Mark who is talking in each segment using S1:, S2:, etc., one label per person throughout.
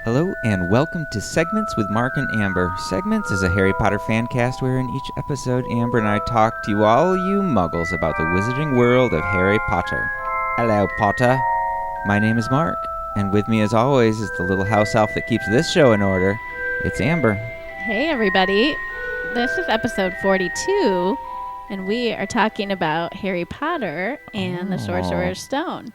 S1: Hello and welcome to Segments with Mark and Amber. Segments is a Harry Potter fan cast where in each episode Amber and I talk to you all you muggles about the wizarding world of Harry Potter. Hello, Potter. My name is Mark, and with me as always is the little house elf that keeps this show in order. It's Amber.
S2: Hey everybody, this is episode 42, and we are talking about Harry Potter and the Sorcerer's Stone.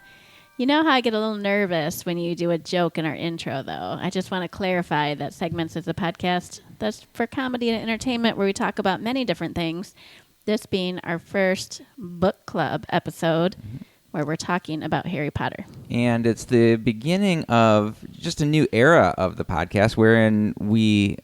S2: You know how I get a little nervous when you do a joke in our intro, though. I just want to clarify that Segments is a podcast that's for comedy and entertainment where we talk about many different things. This being our first book club episode where we're talking about Harry Potter.
S1: And it's the beginning of just a new era of the podcast wherein we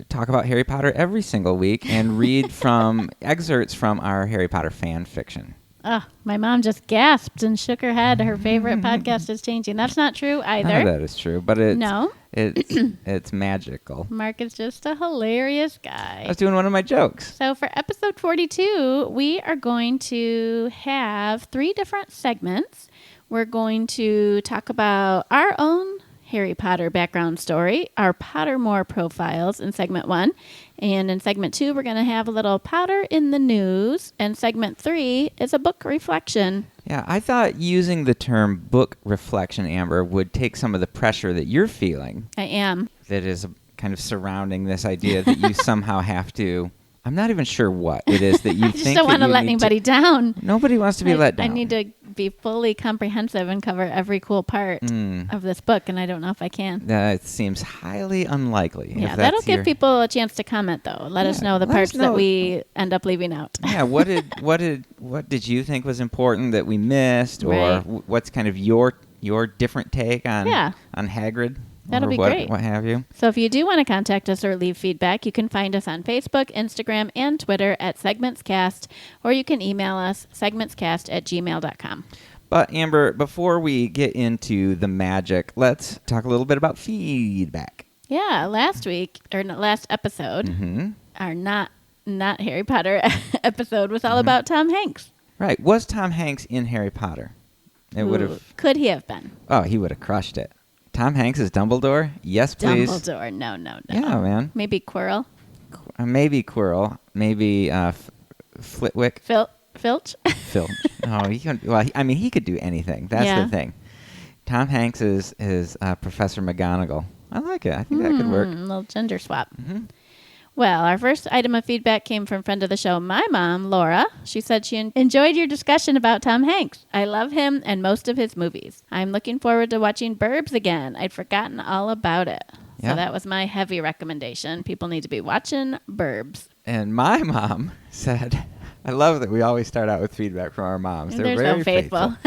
S1: talk about Harry Potter every single week and read from excerpts from our Harry Potter fan fiction.
S2: Oh, my mom just gasped and shook her head. Her favorite podcast is changing. That's not true either.
S1: None of that is true, but it's magical.
S2: Mark is just a hilarious guy.
S1: I was doing one of my jokes.
S2: So for episode 42, we are going to have 3 different segments. We're going to talk about our own Harry Potter background story, our Pottermore profiles in segment 1. And in segment 2, we're going to have a little Potter in the news. And segment 3 is a book reflection.
S1: Yeah, I thought using the term book reflection, Amber, would take some of the pressure that you're feeling.
S2: I am.
S1: That is kind of surrounding this idea that you somehow have to... I'm not even sure what it is that you think.
S2: I just don't want to let anybody down.
S1: Nobody wants to be let down.
S2: I need to be fully comprehensive and cover every cool part of this book, and I don't know if I can.
S1: That seems highly unlikely.
S2: Yeah, that'll give people a chance to comment, though. Let us know the parts that we end up leaving out.
S1: Yeah, what did you think was important that we missed, or
S2: Right.
S1: what's kind of your different take on Hagrid?
S2: That'll be great.
S1: What have you?
S2: So if you do want to contact us or leave feedback, you can find us on Facebook, Instagram, and Twitter at SegmentsCast, or you can email us segmentscast@gmail.com.
S1: But Amber, before we get into the magic, let's talk a little bit about feedback.
S2: Yeah, last episode, our not Harry Potter episode was all about Tom Hanks.
S1: Right. Was Tom Hanks in Harry Potter?
S2: Could he have been?
S1: Oh, he would have crushed it. Tom Hanks is Dumbledore? Yes, please.
S2: Dumbledore, no.
S1: Yeah, man.
S2: Maybe Quirrell?
S1: Maybe Quirrell. Maybe Flitwick.
S2: Filch?
S1: Filch. Oh, he could do anything. That's the thing. Tom Hanks is Professor McGonagall. I like it. I think that could work.
S2: A little gender swap. Mm-hmm. Well, our first item of feedback came from friend of the show, my mom, Laura. She said she enjoyed your discussion about Tom Hanks. I love him and most of his movies. I'm looking forward to watching Burbs again. I'd forgotten all about it. Yeah. So that was my heavy recommendation. People need to be watching Burbs.
S1: And my mom said... I love that we always start out with feedback from our moms. They're very faithful.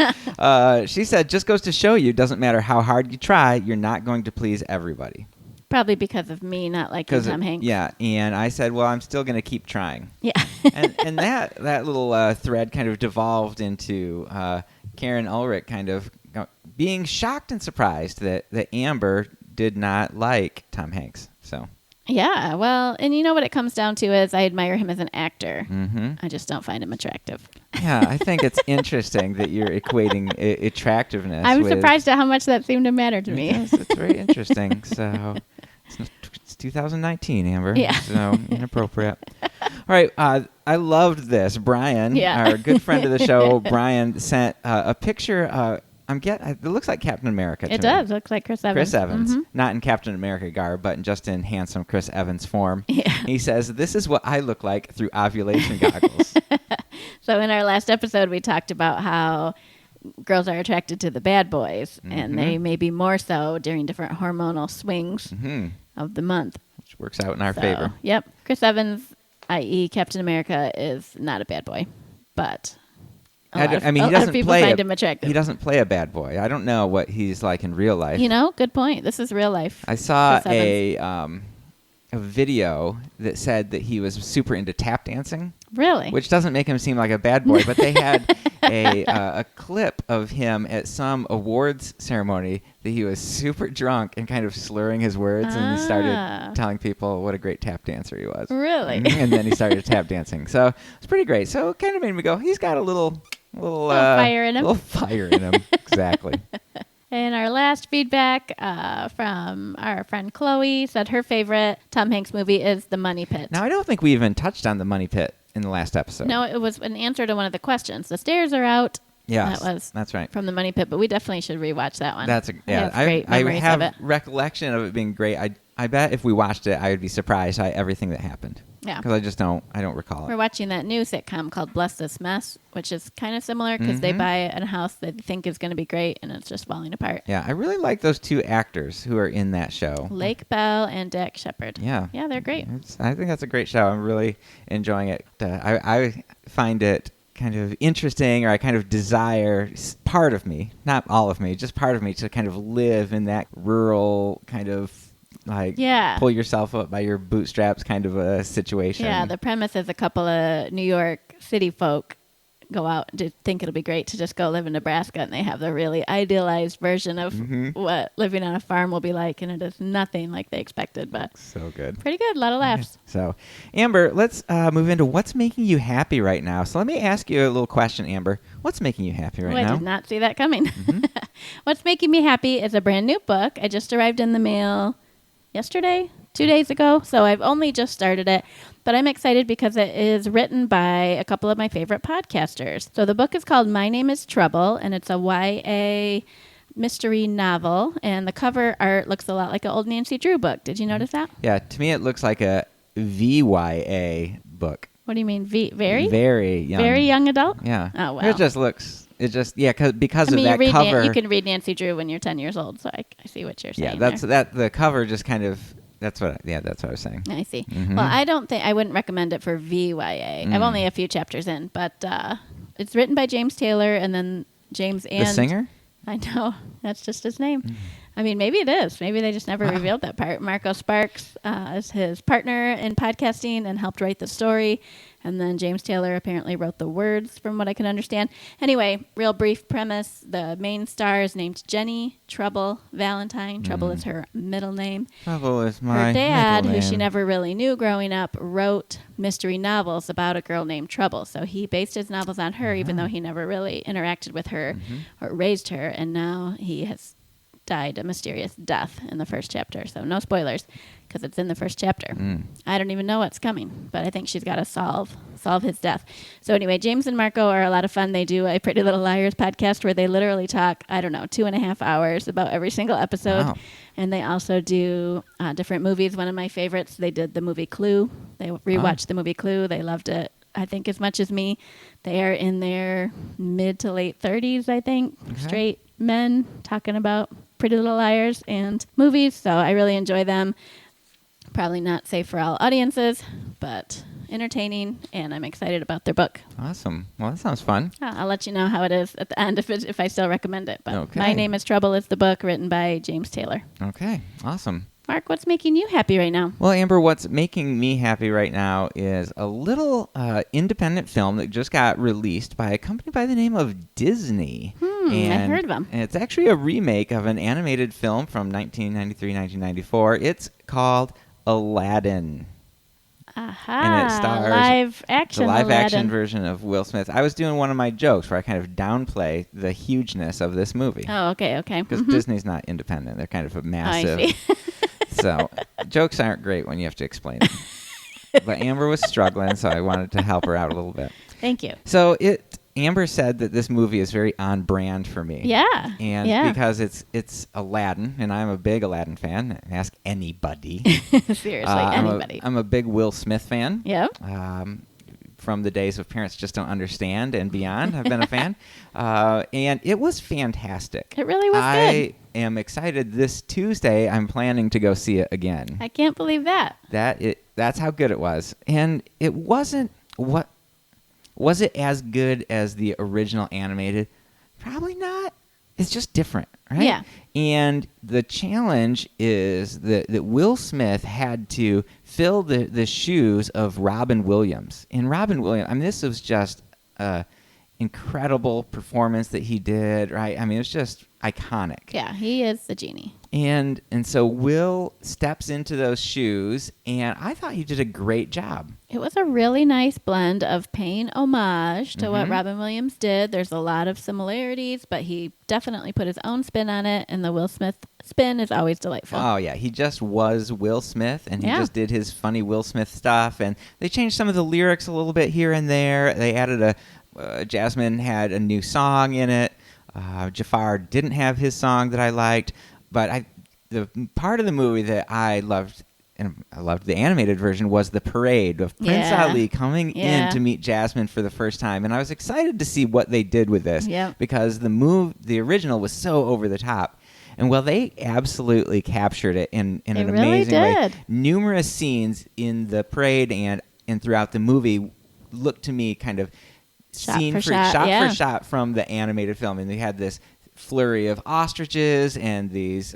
S1: She said, just goes to show you, doesn't matter how hard you try, you're not going to please everybody.
S2: Probably because of me not liking Tom Hanks.
S1: Yeah, and I said, well, I'm still going to keep trying.
S2: Yeah.
S1: and that little thread kind of devolved into Karen Ulrich kind of being shocked and surprised that Amber did not like Tom Hanks. So...
S2: Yeah, well, and you know what it comes down to is I admire him as an actor.
S1: Mm-hmm.
S2: I just don't find him attractive.
S1: Yeah, I think it's interesting that you're equating attractiveness.
S2: I'm surprised at how much that seemed to matter to me.
S1: Yes, it's very interesting. So it's 2019, Amber.
S2: Yeah.
S1: So inappropriate. All right, I loved this. Brian, our good friend of the show, Brian, sent a picture. It looks like Captain America to me.
S2: It does. Looks like Chris Evans.
S1: Chris Evans. Not in Captain America garb, but just in handsome Chris Evans form.
S2: Yeah.
S1: He says, this is what I look like through ovulation goggles.
S2: So in our last episode, we talked about how girls are attracted to the bad boys, and they may be more so during different hormonal swings of the month.
S1: Which works out in our favor.
S2: Yep. Chris Evans, i.e. Captain America, is not a bad boy, but...
S1: he doesn't
S2: find him attractive.
S1: He doesn't play a bad boy. I don't know what he's like in real life.
S2: Good point. This is real life.
S1: I saw a video that said that he was super into tap dancing.
S2: Really?
S1: Which doesn't make him seem like a bad boy, but they had a clip of him at some awards ceremony that he was super drunk and kind of slurring his words, and he started telling people what a great tap dancer he was.
S2: Really?
S1: And then he started tap dancing. So it's pretty great. So it kind of made me go, he's got a little fire in him.
S2: A little
S1: fire in him, exactly.
S2: And our last feedback from our friend Chloe said her favorite Tom Hanks movie is The Money Pit.
S1: Now, I don't think we even touched on The Money Pit in the last episode.
S2: No, it was an answer to one of the questions. The stairs are out.
S1: Yes,
S2: that was
S1: that's right.
S2: From The Money Pit, but we definitely should rewatch that one.
S1: I have recollection of it being great. I bet if we watched it, I would be surprised by everything that happened.
S2: Yeah,
S1: because I don't recall it.
S2: We're watching that new sitcom called Bless This Mess, which is kind of similar because they buy a house that they think is going to be great, and it's just falling apart.
S1: Yeah, I really like those two actors who are in that show,
S2: Lake Bell and Dak Shepard.
S1: Yeah,
S2: they're great.
S1: I think that's a great show. I'm really enjoying it. I find it kind of interesting, or I kind of desire part of me, not all of me, just part of me, to kind of live in that rural kind of pull yourself up by your bootstraps kind of a situation.
S2: Yeah, the premise is a couple of New York City folk go out and think it'll be great to just go live in Nebraska, and they have the really idealized version of what living on a farm will be like, and it is nothing like they expected, but
S1: so good.
S2: Pretty good, a lot of laughs.
S1: So, Amber, let's move into what's making you happy right now. So let me ask you a little question, Amber. What's making you happy right now?
S2: I did not see that coming. What's making me happy is a brand new book. I just arrived in the mail yesterday, 2 days ago, so I've only just started it, but I'm excited because it is written by a couple of my favorite podcasters. So the book is called My Name is Trouble, and it's a YA mystery novel, and the cover art looks a lot like an old Nancy Drew book. Did you notice that?
S1: Yeah, to me it looks like a VYA book.
S2: What do you mean, very?
S1: Very young.
S2: Very young adult?
S1: Yeah.
S2: Oh, well.
S1: It just because
S2: I mean,
S1: of that cover.
S2: You can read Nancy Drew when you're 10 years old, so I see what you're saying.
S1: Yeah, the cover just kind of. That's what I was saying.
S2: I see. Well, I wouldn't recommend it for VYA. I'm only a few chapters in, but it's written by James Taylor, and then James and
S1: the singer.
S2: I know, that's just his name. I mean, maybe it is. Maybe they just never revealed that part. Marco Sparks is his partner in podcasting and helped write the story. And then James Taylor apparently wrote the words, from what I can understand. Anyway, real brief premise. The main star is named Jenny Trouble Valentine. Trouble is her middle name.
S1: Trouble is my
S2: Her dad,
S1: middle name.
S2: who she never really knew growing up, wrote mystery novels about a girl named Trouble. So he based his novels on her, even though he never really interacted with her or raised her. And now he has died a mysterious death in the first chapter. So no spoilers, because it's in the first chapter. I don't even know what's coming, but I think she's got to solve his death. So anyway, James and Marco are a lot of fun. They do a Pretty Little Liars podcast where they literally talk, 2.5 hours about every single episode.
S1: Wow.
S2: And they also do different movies. One of my favorites, they did the movie Clue. They rewatched the movie Clue. They loved it, I think, as much as me. They are in their mid to late 30s, I think, straight men talking about Pretty Little Liars and movies. So I really enjoy them. Probably not safe for all audiences, but entertaining, and I'm excited about their book.
S1: Awesome. Well, that sounds fun.
S2: I'll let you know how it is at the end if I still recommend it. But
S1: Okay.
S2: My Name is Trouble is the book written by James Taylor.
S1: Okay. Awesome.
S2: Mark, what's making you happy right now?
S1: Well, Amber, what's making me happy right now is a little independent film that just got released by a company by the name of Disney.
S2: I've heard of them.
S1: And it's actually a remake of an animated film from 1993-1994. It's called Aladdin.
S2: Aha!
S1: And it stars
S2: live action
S1: the live action
S2: Aladdin.
S1: version of Will Smith. I was doing one of my jokes where I kind of downplay the hugeness of this movie.
S2: Oh, okay.
S1: Because Disney's not independent. They're kind of a massive.
S2: I see.
S1: So jokes aren't great when you have to explain them. But Amber was struggling, so I wanted to help her out a little bit.
S2: Thank you.
S1: So Amber said that this movie is very on brand for me.
S2: Yeah.
S1: And because it's Aladdin, and I'm a big Aladdin fan. Ask anybody.
S2: Seriously, anybody.
S1: I'm a big Will Smith fan.
S2: Yep.
S1: From the days of Parents Just Don't Understand and beyond, I've been a fan. And it was fantastic.
S2: It really was good.
S1: I am excited. This Tuesday, I'm planning to go see it again.
S2: I can't believe that.
S1: That's how good it was. And it wasn't was it as good as the original animated? Probably not. It's just different, right?
S2: Yeah.
S1: And the challenge is that Will Smith had to fill the shoes of Robin Williams. And Robin Williams, I mean, this was just an incredible performance that he did, right? I mean, it was just iconic.
S2: Yeah, he is the genie.
S1: And so Will steps into those shoes, and I thought he did a great job.
S2: It was a really nice blend of paying homage to what Robin Williams did. There's a lot of similarities, but he definitely put his own spin on it, and the Will Smith spin is always delightful.
S1: Oh, yeah. He just was Will Smith, and he just did his funny Will Smith stuff. And they changed some of the lyrics a little bit here and there. They added Jasmine had a new song in it. Jafar didn't have his song that I liked. But the part of the movie that I loved, and I loved the animated version, was the parade of Prince Ali coming in to meet Jasmine for the first time. And I was excited to see what they did with this because the original was so over the top. And well, they absolutely captured it in an amazing way. Numerous scenes in the parade and throughout the movie looked to me kind of shot for shot from the animated film. And they had this flurry of ostriches and these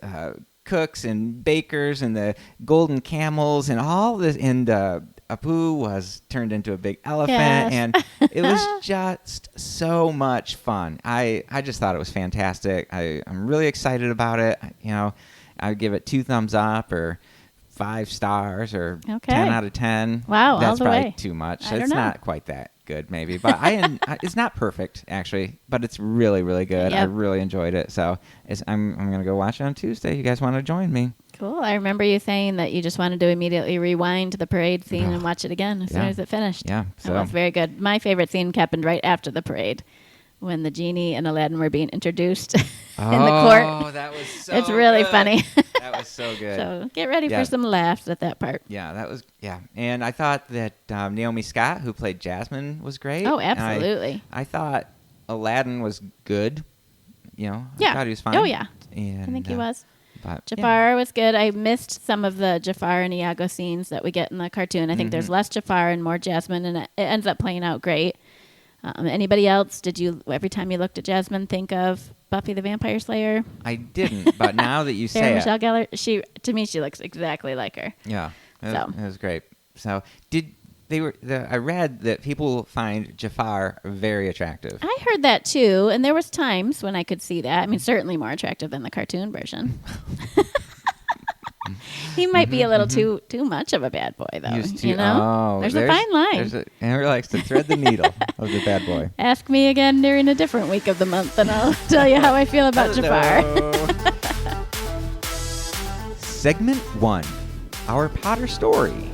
S1: cooks and bakers and the golden camels and all this, and Apu was turned into a big elephant, and it was just so much fun. I just thought it was fantastic. I'm really excited about it. I would give it 2 thumbs up or 5 stars or 10 out of 10.
S2: Wow,
S1: that's
S2: all the
S1: probably
S2: way.
S1: Too much.
S2: It's
S1: not quite that good, maybe, but it's not perfect actually, but it's really, really good. I really enjoyed it, so I'm gonna go watch it on Tuesday. You guys want to join me?
S2: Cool. I remember you saying that you just wanted to immediately rewind the parade scene and watch it again as soon as it finished.
S1: Yeah, so
S2: it was very good. My favorite scene happened right after the parade, when the genie and Aladdin were being introduced in the court. Oh,
S1: that was so
S2: It's really
S1: good.
S2: funny.
S1: That was so good.
S2: So get ready for some laughs at that part.
S1: Yeah, and I thought that Naomi Scott, who played Jasmine, was great.
S2: Oh, absolutely.
S1: I thought Aladdin was good. I thought he was fine.
S2: Oh, yeah.
S1: And,
S2: I think he was.
S1: But,
S2: Jafar was good. I missed some of the Jafar and Iago scenes that we get in the cartoon. I think there's less Jafar and more Jasmine, and it ends up playing out great. Anybody else, did you, every time you looked at Jasmine, think of Buffy the Vampire Slayer?
S1: I didn't, but now that you say
S2: Sarah
S1: it.
S2: Michelle Gellar, to me, she looks exactly like her.
S1: Yeah, it was great. So I read that people find Jafar very attractive.
S2: I heard that too, and there was times when I could see that. I mean, certainly more attractive than the cartoon version. He might be a little too much of a bad boy, though. There's a fine line.
S1: Amber likes to thread the needle of the bad boy.
S2: Ask me again during a different week of the month, and I'll tell you how I feel about Jafar.
S1: Segment 1, Our Potter Story.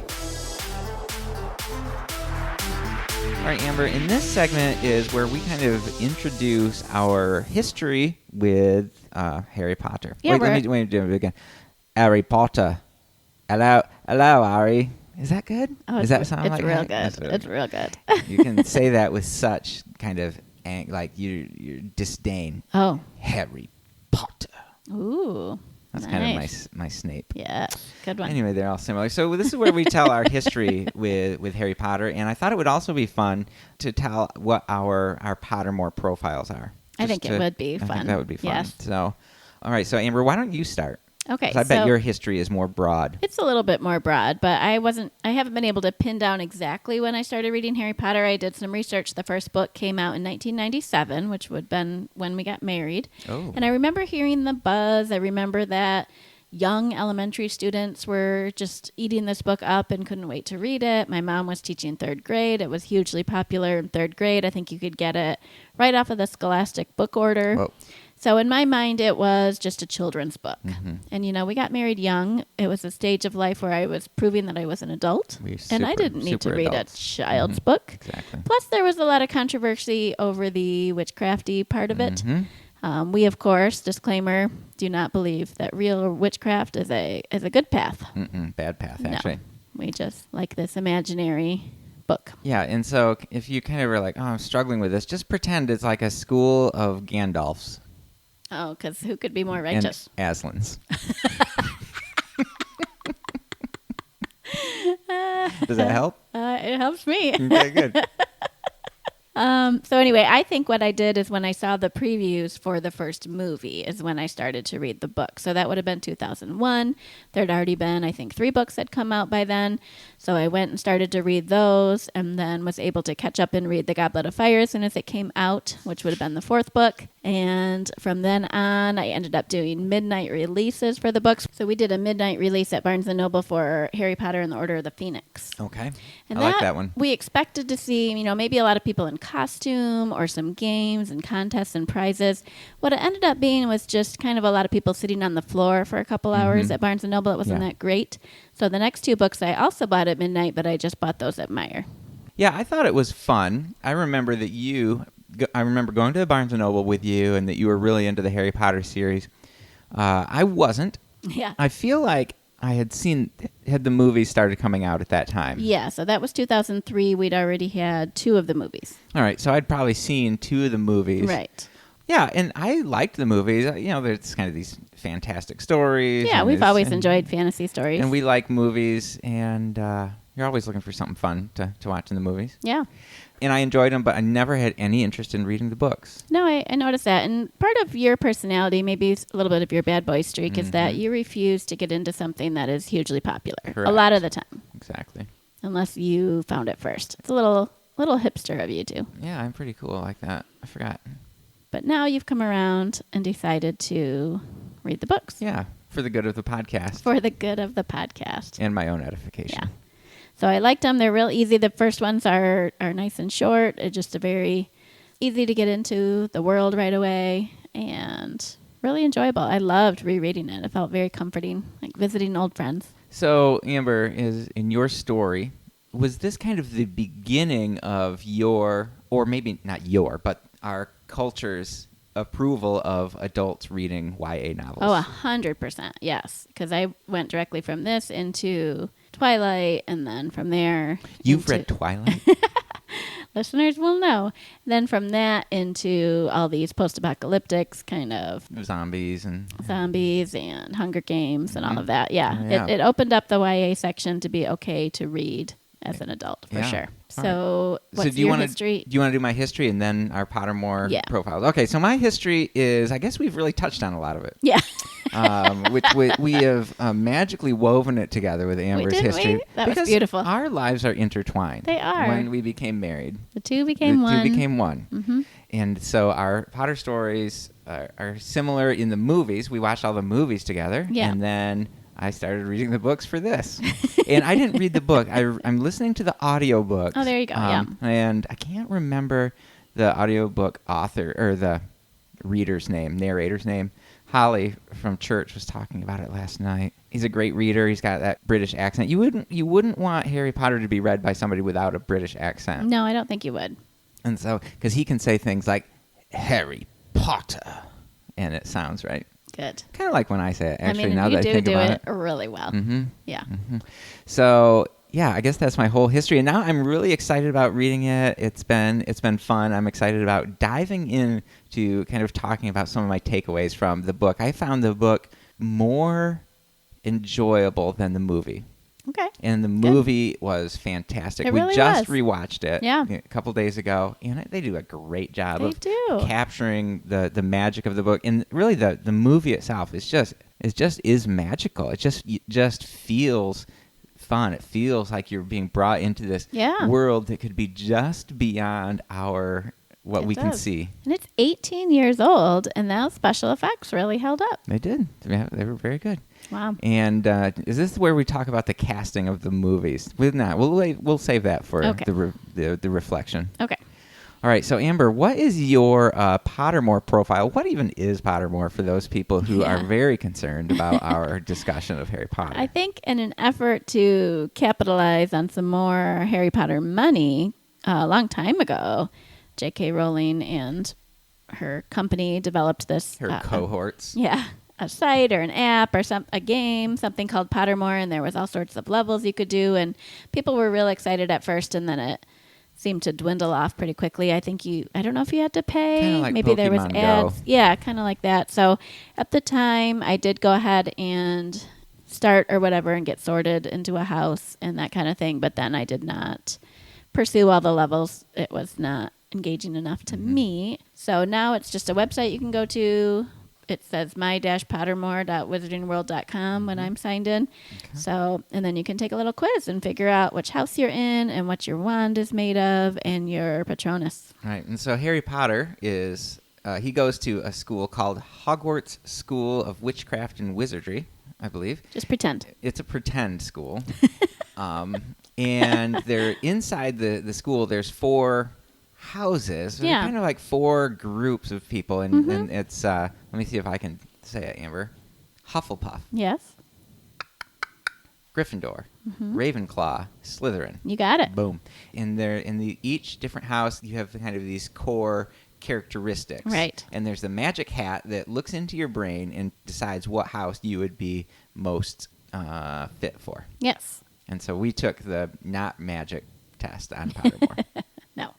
S1: All right, Amber, in this segment is where we kind of introduce our history with Harry Potter.
S2: Yeah,
S1: let me do it again. Harry Potter. Hello, Harry. Is that good?
S2: Oh,
S1: Does that sound
S2: it's
S1: like
S2: real
S1: that?
S2: good. It's real good.
S1: You can say that with such kind of your disdain.
S2: Oh,
S1: Harry Potter.
S2: ooh,
S1: that's kind of my Snape.
S2: Yeah, good one.
S1: Anyway, they're all similar. So this is where we tell our history with Harry Potter, and I thought it would also be fun to tell what our Pottermore profiles are.
S2: I think it would be fun.
S1: I think that would be fun.
S2: Yes.
S1: So, all right. So Amber, why don't you start?
S2: Okay,
S1: I bet your history is more broad.
S2: It's a little bit more broad, but I haven't been able to pin down exactly when I started reading Harry Potter. I did some research. The first book came out in 1997, which would have been when we got married.
S1: Oh.
S2: And I remember hearing the buzz. I remember that young elementary students were just eating this book up and couldn't wait to read it. My mom was teaching 3rd grade. It was hugely popular in 3rd grade. I think you could get it right off of the Scholastic book order.
S1: Whoa.
S2: So in my mind, it was just a children's book. Mm-hmm. And, we got married young. It was a stage of life where I was proving that I was an adult. And I didn't need to read a child's book.
S1: Exactly.
S2: Plus, there was a lot of controversy over the witchcrafty part of it. We, of course, disclaimer, do not believe that real witchcraft is a good path.
S1: Bad path, actually.
S2: No, we just like this imaginary book.
S1: Yeah, and so if you kind of were like, oh, I'm struggling with this, just pretend it's like a school of Gandalfs.
S2: Oh, because who could be more righteous?
S1: And Aslans. Does that help?
S2: It helps me.
S1: Okay, good.
S2: So anyway, I think what I did is when I saw the previews for the first movie is when I started to read the book. So that would have been 2001. There'd already been, I think, 3 books had come out by then. So I went and started to read those and then was able to catch up and read The Goblet of Fire as soon as it came out, which would have been the 4th book. And from then on, I ended up doing midnight releases for the books. So we did a midnight release at Barnes & Noble for Harry Potter and the Order of the Phoenix.
S1: Okay.
S2: And
S1: I like that one.
S2: We expected to see, maybe a lot of people in costume or some games and contests and prizes. What it ended up being was just kind of a lot of people sitting on the floor for a couple hours at Barnes & Noble. It wasn't that great. So the next 2 books I also bought at midnight, but I just bought those at Meijer.
S1: Yeah, I thought it was fun. I remember going to Barnes & Noble with you and that you were really into the Harry Potter series. I wasn't.
S2: Yeah.
S1: I feel like I had the movies started coming out at that time.
S2: Yeah, so that was 2003. We'd already had 2 of the movies.
S1: All right, so I'd probably seen 2 of the movies.
S2: Right.
S1: Yeah, and I liked the movies. There's kind of these fantastic stories.
S2: Yeah, we've always enjoyed fantasy stories.
S1: And we like movies, and you're always looking for something fun to watch in the movies.
S2: Yeah.
S1: And I enjoyed them, but I never had any interest in reading the books.
S2: No, I noticed that. And part of your personality, maybe a little bit of your bad boy streak, is that you refuse to get into something that is hugely popular.
S1: Correct.
S2: A lot of the time.
S1: Exactly.
S2: Unless you found it first. It's a little hipster of you two.
S1: Yeah, I'm pretty cool like that. I forgot.
S2: But now you've come around and decided to read the books.
S1: Yeah, for the good of the podcast.
S2: For the good of the podcast.
S1: And my own edification.
S2: Yeah. So I liked them. They're real easy. The first ones are nice and short. It's just a very easy to get into the world right away and really enjoyable. I loved rereading it. It felt very comforting, like visiting old friends.
S1: So, Amber, is in your story, was this kind of the beginning of your, or maybe not your, but our culture's approval of adults reading YA novels?
S2: Oh, 100%. Yes. Because I went directly from this into Twilight, and then from there...
S1: You've read Twilight?
S2: Listeners will know. Then from that into all these post-apocalyptics kind of...
S1: Zombies and
S2: Hunger Games and all of that. Yeah.
S1: Yeah.
S2: It opened up the YA section to be okay to read as an adult, for sure.
S1: All
S2: So what's your history?
S1: Do you want to do my history and then our Pottermore
S2: Yeah.
S1: profiles? Okay, so my history is, I guess we've really touched on a lot of it.
S2: Yeah.
S1: Which we have magically woven it together with Amber's history.
S2: That was
S1: because
S2: beautiful.
S1: Our lives are intertwined.
S2: They are.
S1: When we became married.
S2: The two became one.
S1: The two became one.
S2: Mm-hmm.
S1: And so our Potter stories are similar in the movies. We watched all the movies together.
S2: Yeah.
S1: And then I started reading the books for this. And I didn't read the book. I'm listening to the audiobooks.
S2: Oh, there you go. Yeah.
S1: And I can't remember the audiobook author or the narrator's name. Holly from church was talking about it last night. He's a great reader. He's got that British accent. You wouldn't want Harry Potter to be read by somebody without a British accent.
S2: No, I don't think you would.
S1: And so, because he can say things like Harry Potter, and it sounds right.
S2: Good.
S1: Kind of like when I say it. Actually,
S2: and
S1: now
S2: you
S1: that I think
S2: do
S1: about
S2: it really well.
S1: Mm-hmm.
S2: Yeah.
S1: Mm-hmm. So yeah, I guess that's my whole history, and now I'm really excited about reading it. It's been fun. I'm excited about diving into kind of talking about some of my takeaways from the book. I found the book more enjoyable than the movie.
S2: Okay.
S1: And the movie was fantastic.
S2: It
S1: We
S2: really
S1: just
S2: was.
S1: rewatched it a couple days ago, and they do a great job of capturing the magic of the book. And really, the movie itself is just magical. It just feels fun. It feels like you're being brought into this world that could be just beyond what we can see.
S2: And it's 18 years old, and now special effects really held up.
S1: They did. They were very good.
S2: Wow.
S1: And is this where we talk about the casting of the movies? We'll save that for the reflection.
S2: Okay.
S1: All right. So Amber, what is your Pottermore profile? What even is Pottermore for those people who are very concerned about our discussion of Harry Potter?
S2: I think in an effort to capitalize on some more Harry Potter money, a long time ago, J.K. Rowling and her company developed this.
S1: Her cohorts.
S2: A site or an app or a game, something called Pottermore, and there was all sorts of levels you could do, and people were real excited at first, and then it seemed to dwindle off pretty quickly. I don't know if you had to pay.
S1: Kinda like
S2: maybe there was
S1: Pokemon
S2: ads.
S1: Go.
S2: Yeah, kind of like that. So at the time, I did go ahead and start or whatever and get sorted into a house and that kind of thing, but then I did not pursue all the levels. It was not engaging enough to me. So now it's just a website you can go to. It says my-pottermore.wizardingworld.com when I'm signed in.
S1: Okay.
S2: So, and then you can take a little quiz and figure out which house you're in and what your wand is made of and your Patronus.
S1: Right. And so Harry Potter is, he goes to a school called Hogwarts School of Witchcraft and Wizardry, I believe.
S2: Just pretend.
S1: It's a pretend school. And they're inside the school, there's 4 houses.
S2: Yeah.
S1: Kind of like 4 groups of people. And it's, let me see if I can say it, Amber. Hufflepuff,
S2: Yes.
S1: Gryffindor, Ravenclaw, Slytherin.
S2: You got it.
S1: Boom. And they're in each different house, you have kind of these core characteristics.
S2: Right.
S1: And there's the magic hat that looks into your brain and decides what house you would be most fit for.
S2: Yes.
S1: And so we took the not magic test on Pottermore.
S2: No.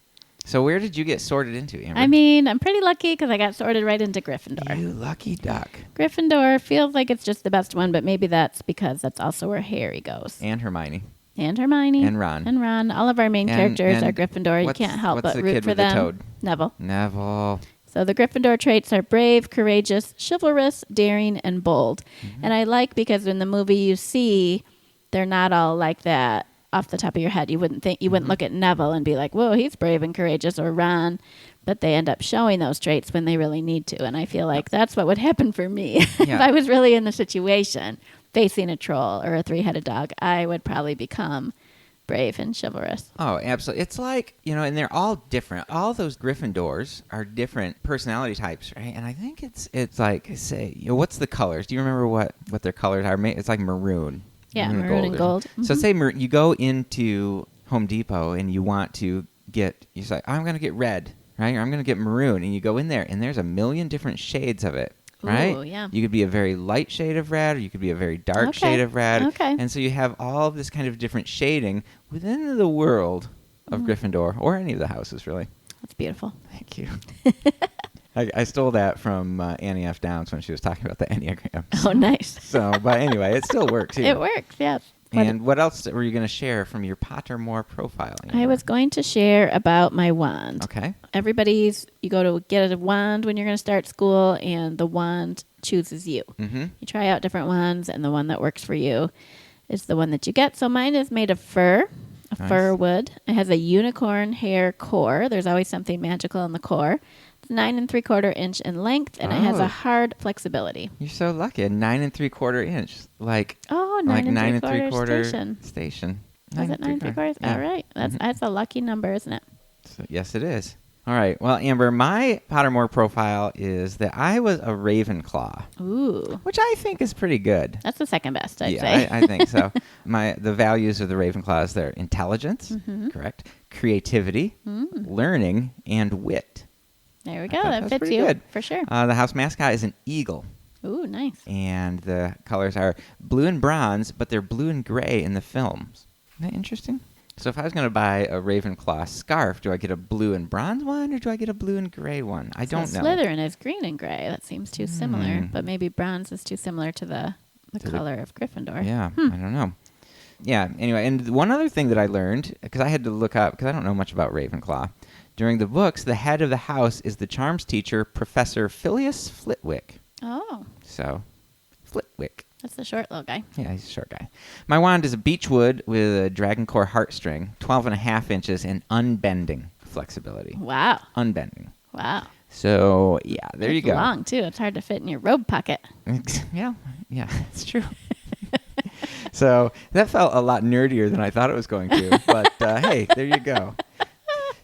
S1: So where did you get sorted into, Amber?
S2: I mean, I'm pretty lucky because I got sorted right into Gryffindor.
S1: You lucky duck.
S2: Gryffindor feels like it's just the best one, but maybe that's because that's also where Harry goes.
S1: And Hermione.
S2: And Hermione.
S1: And Ron.
S2: And Ron. All of our main characters are Gryffindor. You
S1: what's-
S2: can't help
S1: what's
S2: but
S1: the
S2: root
S1: kid
S2: for
S1: with the
S2: them.
S1: toad?
S2: Neville.
S1: Neville.
S2: So the Gryffindor traits are brave, courageous, chivalrous, daring, and bold. And I like because in the movie you see they're not all like that off the top of your head. You wouldn't look at Neville and be like, whoa, he's brave and courageous, or Ron. But they end up showing those traits when they really need to. And I feel like that's what would happen for me. If
S1: Yeah.
S2: I was really in the situation facing a troll or a 3-headed dog, I would probably become brave and chivalrous.
S1: Oh, absolutely. It's like, and they're all different. All those Gryffindors are different personality types, right? And I think it's like, say, what's the colors? Do you remember what their colors are? It's like maroon.
S2: Yeah, maroon and gold.
S1: So say you go into Home Depot and you want to you say, I'm going to get red, right? Or I'm going to get maroon. And you go in there and there's a million different shades of it. Right?
S2: Ooh, yeah.
S1: You could be a very light shade of red, or you could be a very dark shade of red.
S2: Okay.
S1: And so you have all of this kind of different shading within the world of Gryffindor, or any of the houses, really.
S2: That's beautiful.
S1: Thank you. I stole that from Annie F. Downs when she was talking about the Enneagram.
S2: Oh, nice.
S1: But anyway, it still works.
S2: It works, yes.
S1: And what else were you going to share from your Pottermore profiling?
S2: I was going to share about my wand.
S1: Okay.
S2: You go to get a wand when you're going to start school, and the wand chooses you.
S1: Mm-hmm.
S2: You try out different wands, and the one that works for you is the one that you get. So mine is made of fur, fir wood. It has a unicorn hair core. There's always something magical in the core. It's 9 3/4 inch in length, and it has a hard flexibility.
S1: You're so lucky. A 9 3/4 inch, like
S2: 9
S1: like
S2: 9
S1: 3/4
S2: station.
S1: station.
S2: Was it 9 3/4?
S1: Yeah.
S2: All right, that's a lucky number, isn't it?
S1: So, yes, it is. All right. Well, Amber, my Pottermore profile is that I was a Ravenclaw,
S2: Ooh,
S1: which I think is pretty good.
S2: that's the second best, I'd
S1: Yeah,
S2: say.
S1: I think so. The values of the Ravenclaws, they're intelligence, correct, creativity, learning, and wit.
S2: There we
S1: I
S2: go.
S1: thought
S2: That
S1: was
S2: fits
S1: pretty
S2: you
S1: good.
S2: for sure.
S1: The house mascot is an eagle,
S2: Ooh, nice.
S1: and the colors are blue and bronze, but they're blue and gray in the films. Isn't that interesting? So if I was going to buy a Ravenclaw scarf, do I get a blue and bronze one, or do I get a blue and gray one? I don't know.
S2: Slytherin is green and gray. That seems too similar, but maybe bronze is too similar to the color of Gryffindor.
S1: Yeah, I don't know. Yeah, anyway, and one other thing that I learned, because I had to look up, because I don't know much about Ravenclaw, during the books, the head of the house is the charms teacher, Professor Phileas Flitwick.
S2: Oh,
S1: So, Flitwick.
S2: that's the short little guy.
S1: Yeah, he's a short guy. My wand is a beechwood with a dragon core heartstring, 12.5 inches, and unbending flexibility.
S2: Wow.
S1: Unbending.
S2: Wow.
S1: So, yeah, there you
S2: It's
S1: go.
S2: long, too. It's hard to fit in your robe pocket.
S1: Yeah, it's true. So that felt a lot nerdier than I thought it was going to. But hey, there you go.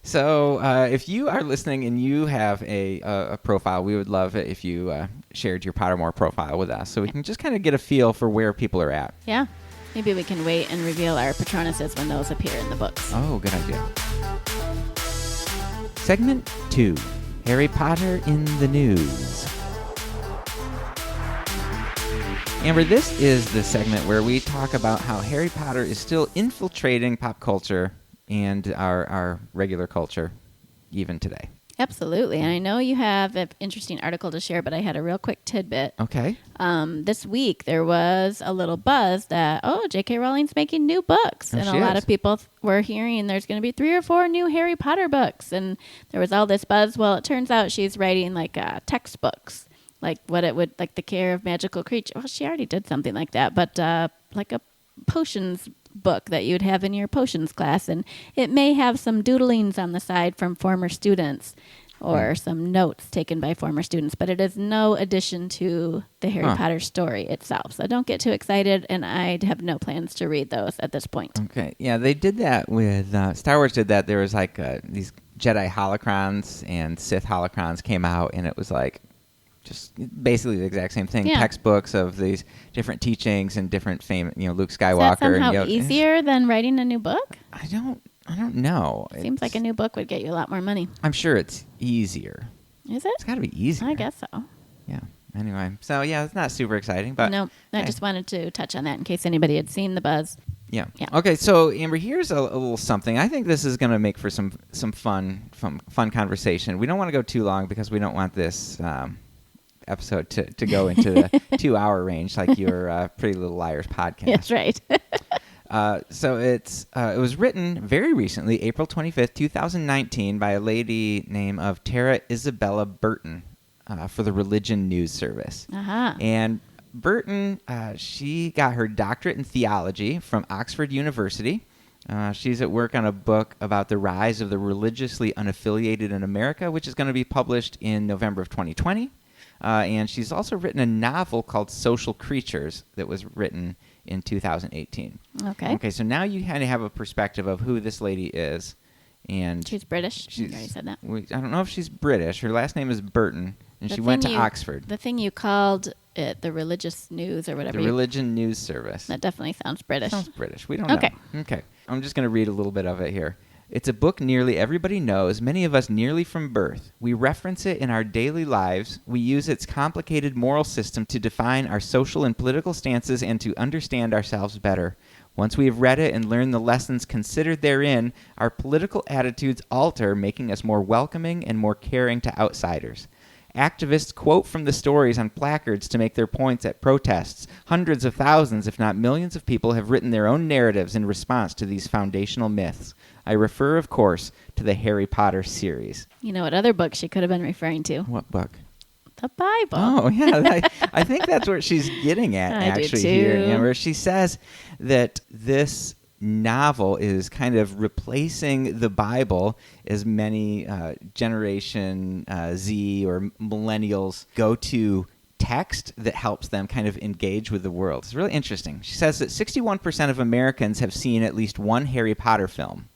S1: So if you are listening and you have a profile, we would love it if you shared your Pottermore profile with us, so we can just kind of get a feel for where people are at.
S2: Yeah. Maybe we can wait and reveal our Patronuses when those appear in the books.
S1: Oh, good idea. Segment 2, Harry Potter in the News. Amber, this is the segment where we talk about how Harry Potter is still infiltrating pop culture and our regular culture even today.
S2: Absolutely. And I know you have an interesting article to share, but I had a real quick tidbit.
S1: Okay.
S2: This week, there was a little buzz that, J.K. Rowling's making new books.
S1: Oh,
S2: And a
S1: she
S2: lot
S1: is.
S2: of people were hearing there's going to be 3 or 4 new Harry Potter books. And there was all this buzz. Well, it turns out she's writing like textbooks, like what it would, like the care of magical creatures. Well, she already did something like that, but like a potions book that you'd have in your potions class, and it may have some doodlings on the side from former students or some notes taken by former students, but it is no addition to the Harry Potter story itself. So don't get too excited, and I have no plans to read those at this point.
S1: Okay. Yeah, they did that with Star Wars. Did that? There was like these Jedi holocrons and Sith holocrons came out, and it was like just basically the exact same thing.
S2: Yeah.
S1: Textbooks of these different teachings and different famous, Luke
S2: Is
S1: Skywalker.
S2: that somehow
S1: and
S2: easier than writing a new book?
S1: I don't know.
S2: Seems like a new book would get you a lot more money.
S1: I'm sure it's easier.
S2: Is it?
S1: It's got to be easier.
S2: I guess so.
S1: Yeah. Anyway, so yeah, it's not super exciting, but
S2: No, I
S1: hey.
S2: just wanted to touch on that in case anybody had seen the buzz.
S1: Yeah.
S2: Yeah.
S1: Okay, so Amber, here's a little something. I think this is going to make for some fun conversation. We don't want to go too long because we don't want this episode to go into the 2-hour range like your Pretty Little Liars podcast.
S2: That's right.
S1: So it was written very recently, April 25th, 2019, by a lady named of Tara Isabella Burton for the Religion News Service.
S2: Uh-huh.
S1: And Burton, she got her doctorate in theology from Oxford University. She's at work on a book about the rise of the religiously unaffiliated in America, which is going to be published in November of 2020. And she's also written a novel called Social Creatures that was written in 2018.
S2: Okay.
S1: Okay, so now you kind of have a perspective of who this lady is. And
S2: She's British. You already said that.
S1: I don't know if she's British. Her last name is Burton, and
S2: The
S1: she went to
S2: thing
S1: Oxford.
S2: The thing you called it, the religious news or whatever.
S1: The Religion News Service.
S2: That definitely sounds British.
S1: Sounds British. We don't
S2: Okay.
S1: know. Okay. I'm just going to read a little bit of it here. It's a book nearly everybody knows, many of us nearly from birth. We reference it in our daily lives. We use its complicated moral system to define our social and political stances and to understand ourselves better. Once we have read it and learned the lessons considered therein, our political attitudes alter, making us more welcoming and more caring to outsiders. Activists quote from the stories on placards to make their points at protests. Hundreds of thousands, if not millions of people have written their own narratives in response to these foundational myths. I refer, of course, to the Harry Potter series.
S2: You know what other book she could have been referring to?
S1: What book?
S2: The Bible.
S1: Oh, yeah. I think that's what she's getting at,
S2: I do
S1: actually, here.
S2: too.
S1: Where she says that this novel is kind of replacing the Bible as many Generation Z or millennials go to text that helps them kind of engage with the world. It's really interesting. She says that 61% of Americans have seen at least one Harry Potter film.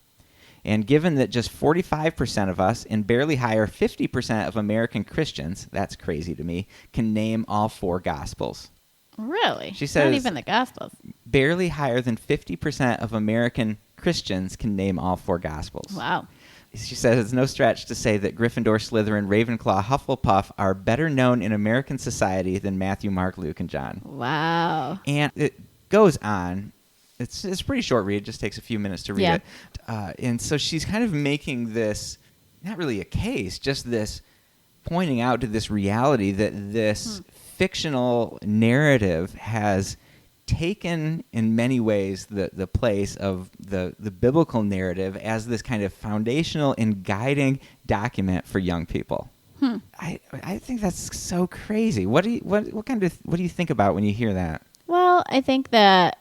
S1: And given that just 45% of us and barely higher 50% of American Christians, that's crazy to me, can name all 4 Gospels.
S2: Really?
S1: She says
S2: not even the Gospels.
S1: Barely higher than 50% of American Christians can name all 4 Gospels.
S2: Wow.
S1: She says it's no stretch to say that Gryffindor, Slytherin, Ravenclaw, Hufflepuff are better known in American society than Matthew, Mark, Luke, and John.
S2: Wow.
S1: And it goes on. It's a pretty short read. It just takes a few minutes to read it. And so she's kind of making this, not really a case, just this pointing out to this reality that this fictional narrative has taken in many ways the place of the biblical narrative as this kind of foundational and guiding document for young people. I think that's so crazy. What do you think about when you hear that?
S2: Well, I think that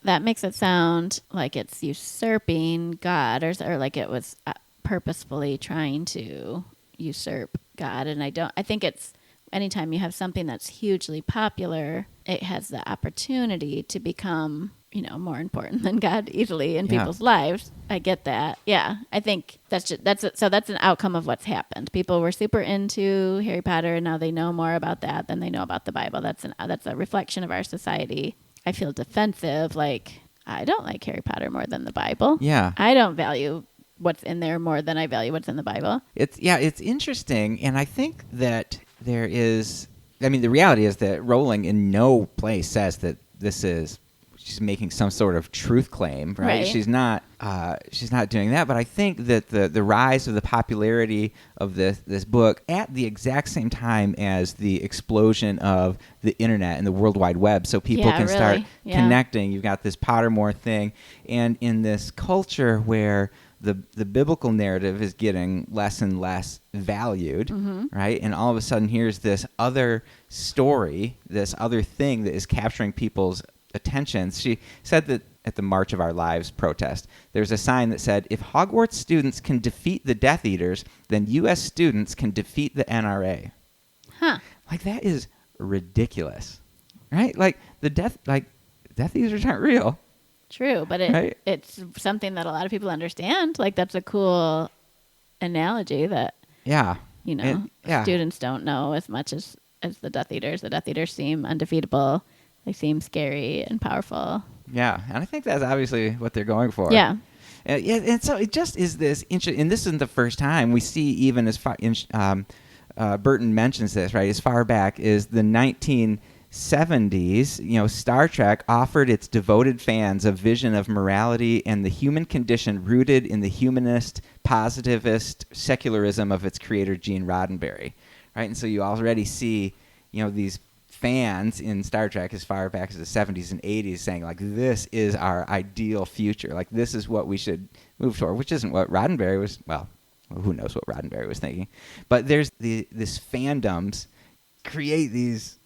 S2: makes it sound like it's usurping God, or like it was purposefully trying to usurp God. And I think it's anytime you have something that's hugely popular, it has the opportunity to become, more important than God easily in people's lives. I get that. Yeah. I think that's an outcome of what's happened. People were super into Harry Potter and now they know more about that than they know about the Bible. That's a reflection of our society. I feel defensive. Like, I don't like Harry Potter more than the Bible.
S1: Yeah.
S2: I don't value what's in there more than I value what's in the Bible.
S1: It's interesting. And I think that the reality is that Rowling in no place says that this is she's making some sort of truth claim, right?
S2: Right.
S1: She's not doing that. But I think that the rise of the popularity of this book at the exact same time as the explosion of the internet and the World Wide Web, so people
S2: Yeah,
S1: can start
S2: really. Yeah.
S1: connecting. You've got this Pottermore thing, and in this culture where the biblical narrative is getting less and less valued, right? And all of a sudden, here's this other story, this other thing that is capturing people's attention. She said that at the March of Our Lives protest, there's a sign that said, "If Hogwarts students can defeat the Death Eaters, then U.S. students can defeat the NRA."
S2: Huh.
S1: Like, that is ridiculous, right? Like, Death Eaters aren't real.
S2: True, but
S1: Right?
S2: it's something that a lot of people understand. Like, that's a cool analogy that,
S1: Yeah. Yeah.
S2: students don't know as much as the Death Eaters. The Death Eaters seem undefeatable. They seem scary and powerful.
S1: Yeah, and I think that's obviously what they're going for.
S2: Yeah.
S1: And so it just is this interesting, and this isn't the first time we see, even as far, Burton mentions this, right, as far back as the 1970s, Star Trek offered its devoted fans a vision of morality and the human condition rooted in the humanist, positivist secularism of its creator, Gene Roddenberry, right? And so you already see, these fans in Star Trek as far back as the 70s and 80s saying, like, this is our ideal future. Like, this is what we should move toward, which isn't what Roddenberry was, well, who knows what Roddenberry was thinking. But there's this fandoms create these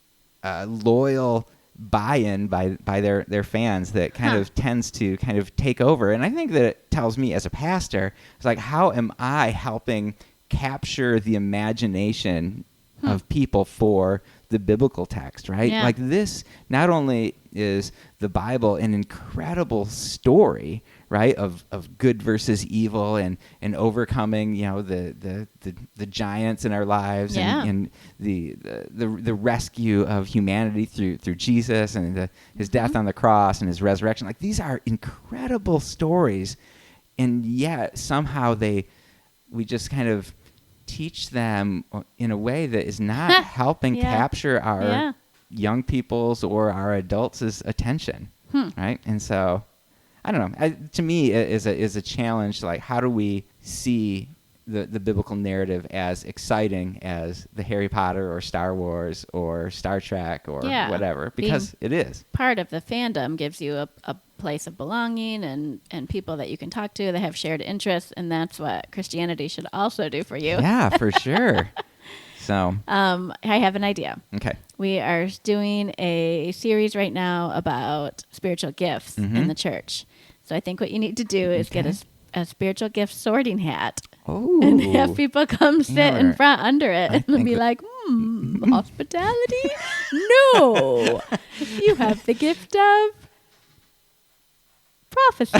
S1: loyal buy-in by their fans that kind of tends to kind of take over. And I think that it tells me as a pastor, it's like, how am I helping capture the imagination of people for the biblical text, right?
S2: Yeah.
S1: Like, this not only is the Bible an incredible story, right, of good versus evil and overcoming, the giants in our lives, and the rescue of humanity through Jesus and his death on the cross and his resurrection. Like, these are incredible stories, and yet somehow we just kind of teach them in a way that is not helping capture our young people's or our adults' attention, right? And so, I don't know. To me, it is a challenge. Like, how do we see the biblical narrative as exciting as the Harry Potter or Star Wars or Star Trek or whatever? Because it is.
S2: Part of the fandom gives you a place of belonging and people that you can talk to that have shared interests, and that's what Christianity should also do for you.
S1: Yeah, for sure. So,
S2: I have an idea.
S1: Okay.
S2: We are doing a series right now about spiritual gifts in the church. So I think what you need to do is get a spiritual gift sorting hat.
S1: Oh.
S2: And have people come sit in front under it and
S1: think
S2: be like, hospitality? No. You have the gift of prophecy.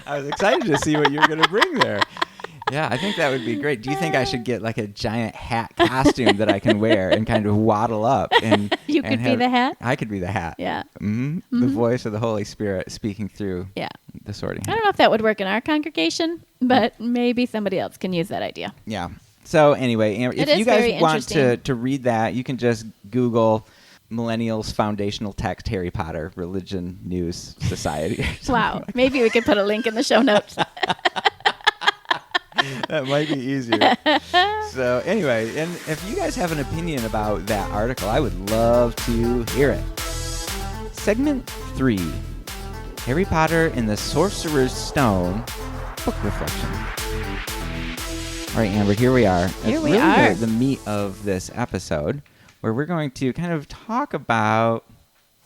S1: I was excited to see what you were going to bring there. Yeah, I think that would be great. Do you think I should get like a giant hat costume that I can wear and kind of waddle up? And
S2: You could be the hat?
S1: I could be the hat.
S2: Yeah.
S1: The voice of the Holy Spirit speaking through the sorting hat.
S2: I don't know if that would work in our congregation, but maybe somebody else can use that idea.
S1: Yeah. So anyway, if you guys want to read that, you can just Google Millennials Foundational Text Harry Potter Religion News Society.
S2: Wow. Maybe we could put a link in the show notes.
S1: That might be easier. So anyway, and if you guys have an opinion about that article, I would love to hear it. Segment 3, Harry Potter and the Sorcerer's Stone book reflection. All right, Amber, here we are.
S2: Here we
S1: really
S2: are.
S1: The meat of this episode, where we're going to kind of talk about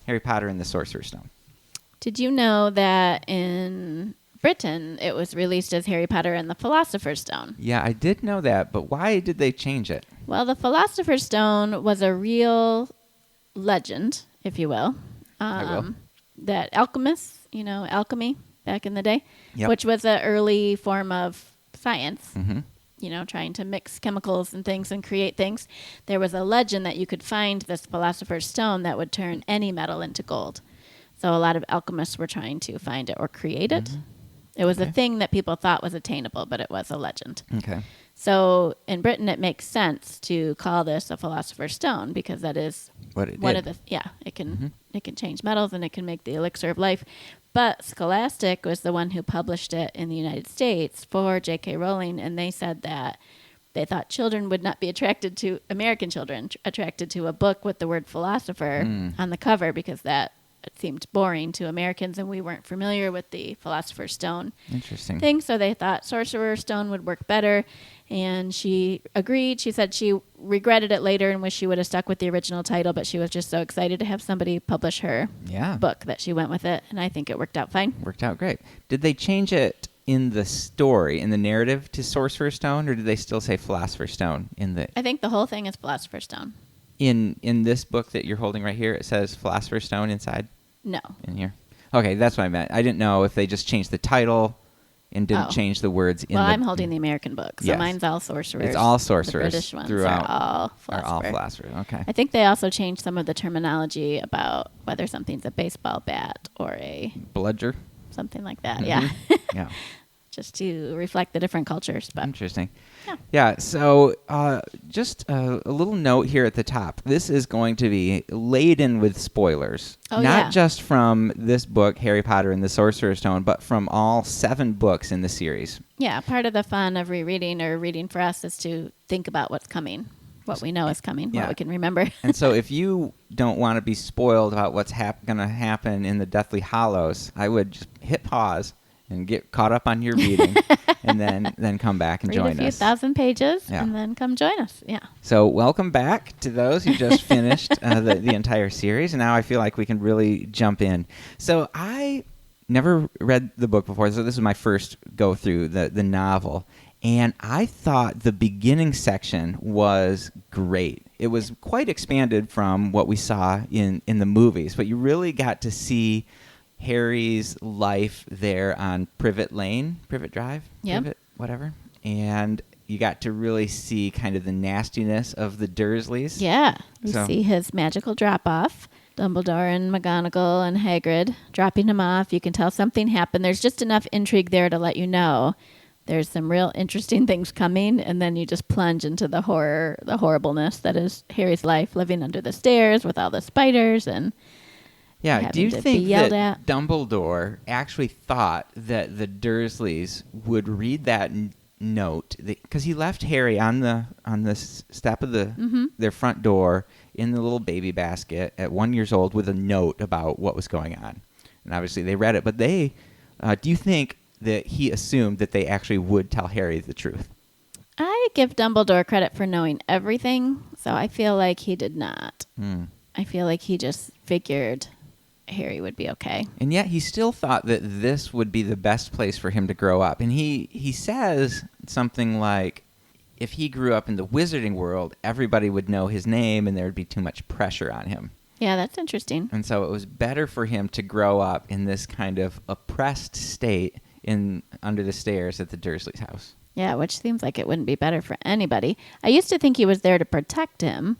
S1: Harry Potter and the Sorcerer's Stone.
S2: Did you know that in Britain it was released as Harry Potter and the Philosopher's Stone?
S1: Yeah, I did know that, but why did they change it?
S2: Well, the Philosopher's Stone was a real legend, if you will.
S1: I will.
S2: That alchemists, alchemy back in the day,
S1: Yep.
S2: which was an early form of science,
S1: Mm-hmm.
S2: Trying to mix chemicals and things and create things. There was a legend that you could find this Philosopher's Stone that would turn any metal into gold. So a lot of alchemists were trying to find it or create it.
S1: Mm-hmm.
S2: It was a thing that people thought was attainable, but it was a legend.
S1: Okay.
S2: So in Britain, it makes sense to call this a Philosopher's Stone because that is
S1: what it
S2: one
S1: did.
S2: of the it can change metals and it can make the elixir of life. But Scholastic was the one who published it in the United States for J.K. Rowling, and they said that they thought children would not be attracted to American children attracted to a book with the word philosopher on the cover because that seemed boring to Americans, and we weren't familiar with the Philosopher's Stone
S1: Interesting.
S2: thing. So they thought Sorcerer's Stone would work better, and she agreed. She said she regretted it later and wished she would have stuck with the original title, but she was just so excited to have somebody publish her book that she went with it, and I think it worked out fine.
S1: Worked out great. Did they change it in the story, in the narrative, to Sorcerer's Stone, or did they still say Philosopher's Stone in the?
S2: I think the whole thing is Philosopher's Stone.
S1: In this book that you're holding right here, it says Philosopher's Stone inside?
S2: No.
S1: In here? Okay, that's what I meant. I didn't know if they just changed the title and didn't change the words in
S2: I'm holding the American book, so mine's all Sorcerers.
S1: It's all Sorcerers.
S2: The British ones
S1: throughout
S2: are all
S1: Philosophers. Okay.
S2: I think they also changed some of the terminology about whether something's a baseball bat or a
S1: Bludger?
S2: something like that.
S1: Mm-hmm.
S2: Yeah.
S1: Yeah.
S2: Just to reflect the different cultures. But
S1: Interesting.
S2: Yeah.
S1: Yeah, so just a little note here at the top. This is going to be laden with spoilers. Not just from this book, Harry Potter and the Sorcerer's Stone, but from all 7 books in the series.
S2: Yeah, part of the fun of rereading or reading for us is to think about what's coming, what we know is coming, what we can remember.
S1: And so if you don't want to be spoiled about what's going to happen in the Deathly Hallows, I would just hit pause and get caught up on your reading, and then come back and
S2: Read
S1: join
S2: a few
S1: us.
S2: thousand pages, and then come join us. Yeah.
S1: So welcome back to those who just finished the entire series, and now I feel like we can really jump in. So I never read the book before, so this is my first go through the novel, and I thought the beginning section was great. It was quite expanded from what we saw in the movies, but you really got to see Harry's life there on Privet Drive, whatever, and you got to really see kind of the nastiness of the Dursleys.
S2: Yeah, you see his magical drop-off, Dumbledore and McGonagall and Hagrid dropping him off. You can tell something happened. There's just enough intrigue there to let you know there's some real interesting things coming, and then you just plunge into the horribleness that is Harry's life, living under the stairs with all the spiders and...
S1: Yeah, do you think that Dumbledore actually thought that the Dursleys would read that note? Because he left Harry on the step of their front door in the little baby basket at 1 year old with a note about what was going on. And obviously they read it. But do you think that he assumed that they actually would tell Harry the truth?
S2: I give Dumbledore credit for knowing everything, so I feel like he did not. I feel like he just figured Harry would be okay.
S1: And yet he still thought that this would be the best place for him to grow up. And he says something like, if he grew up in the wizarding world, everybody would know his name and there would be too much pressure on him.
S2: Yeah, that's interesting.
S1: And so it was better for him to grow up in this kind of oppressed state under the stairs at the Dursley's house.
S2: Yeah, which seems like it wouldn't be better for anybody. I used to think he was there to protect him,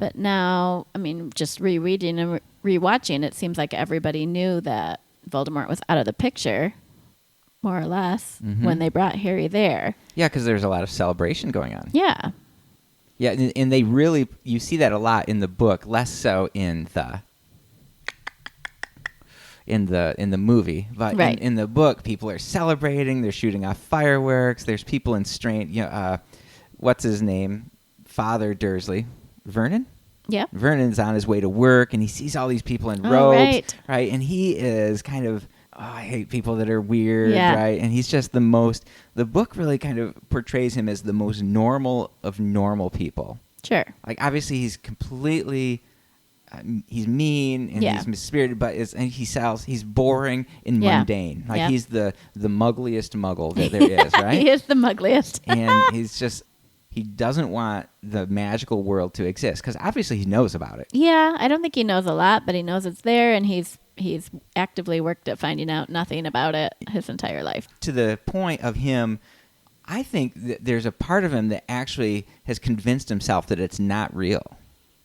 S2: but now, I mean, just rereading and rewatching, it seems like everybody knew that Voldemort was out of the picture, more or less, when they brought Harry there.
S1: Yeah, because there's a lot of celebration going on.
S2: Yeah.
S1: Yeah, and they really, you see that a lot in the book, less so in the movie. But in the book, people are celebrating, they're shooting off fireworks, there's people in what's his name? Father Dursley. Vernon?
S2: Yeah.
S1: Vernon's on his way to work, and he sees all these people in robes, right? And he is kind of, I hate people that are weird, right? And he's just the book really kind of portrays him as the most normal of normal people. Sure. Like, obviously, he's completely, he's mean, and he's misspirited, but he's boring and mundane. Like, he's the muggliest muggle that there is, right?
S2: He is the muggliest.
S1: And he's just... He doesn't want the magical world to exist because obviously he knows about it.
S2: Yeah, I don't think he knows a lot, but he knows it's there, and he's actively worked at finding out nothing about it his entire life.
S1: To the point of him, I think that there's a part of him that actually has convinced himself that it's not real.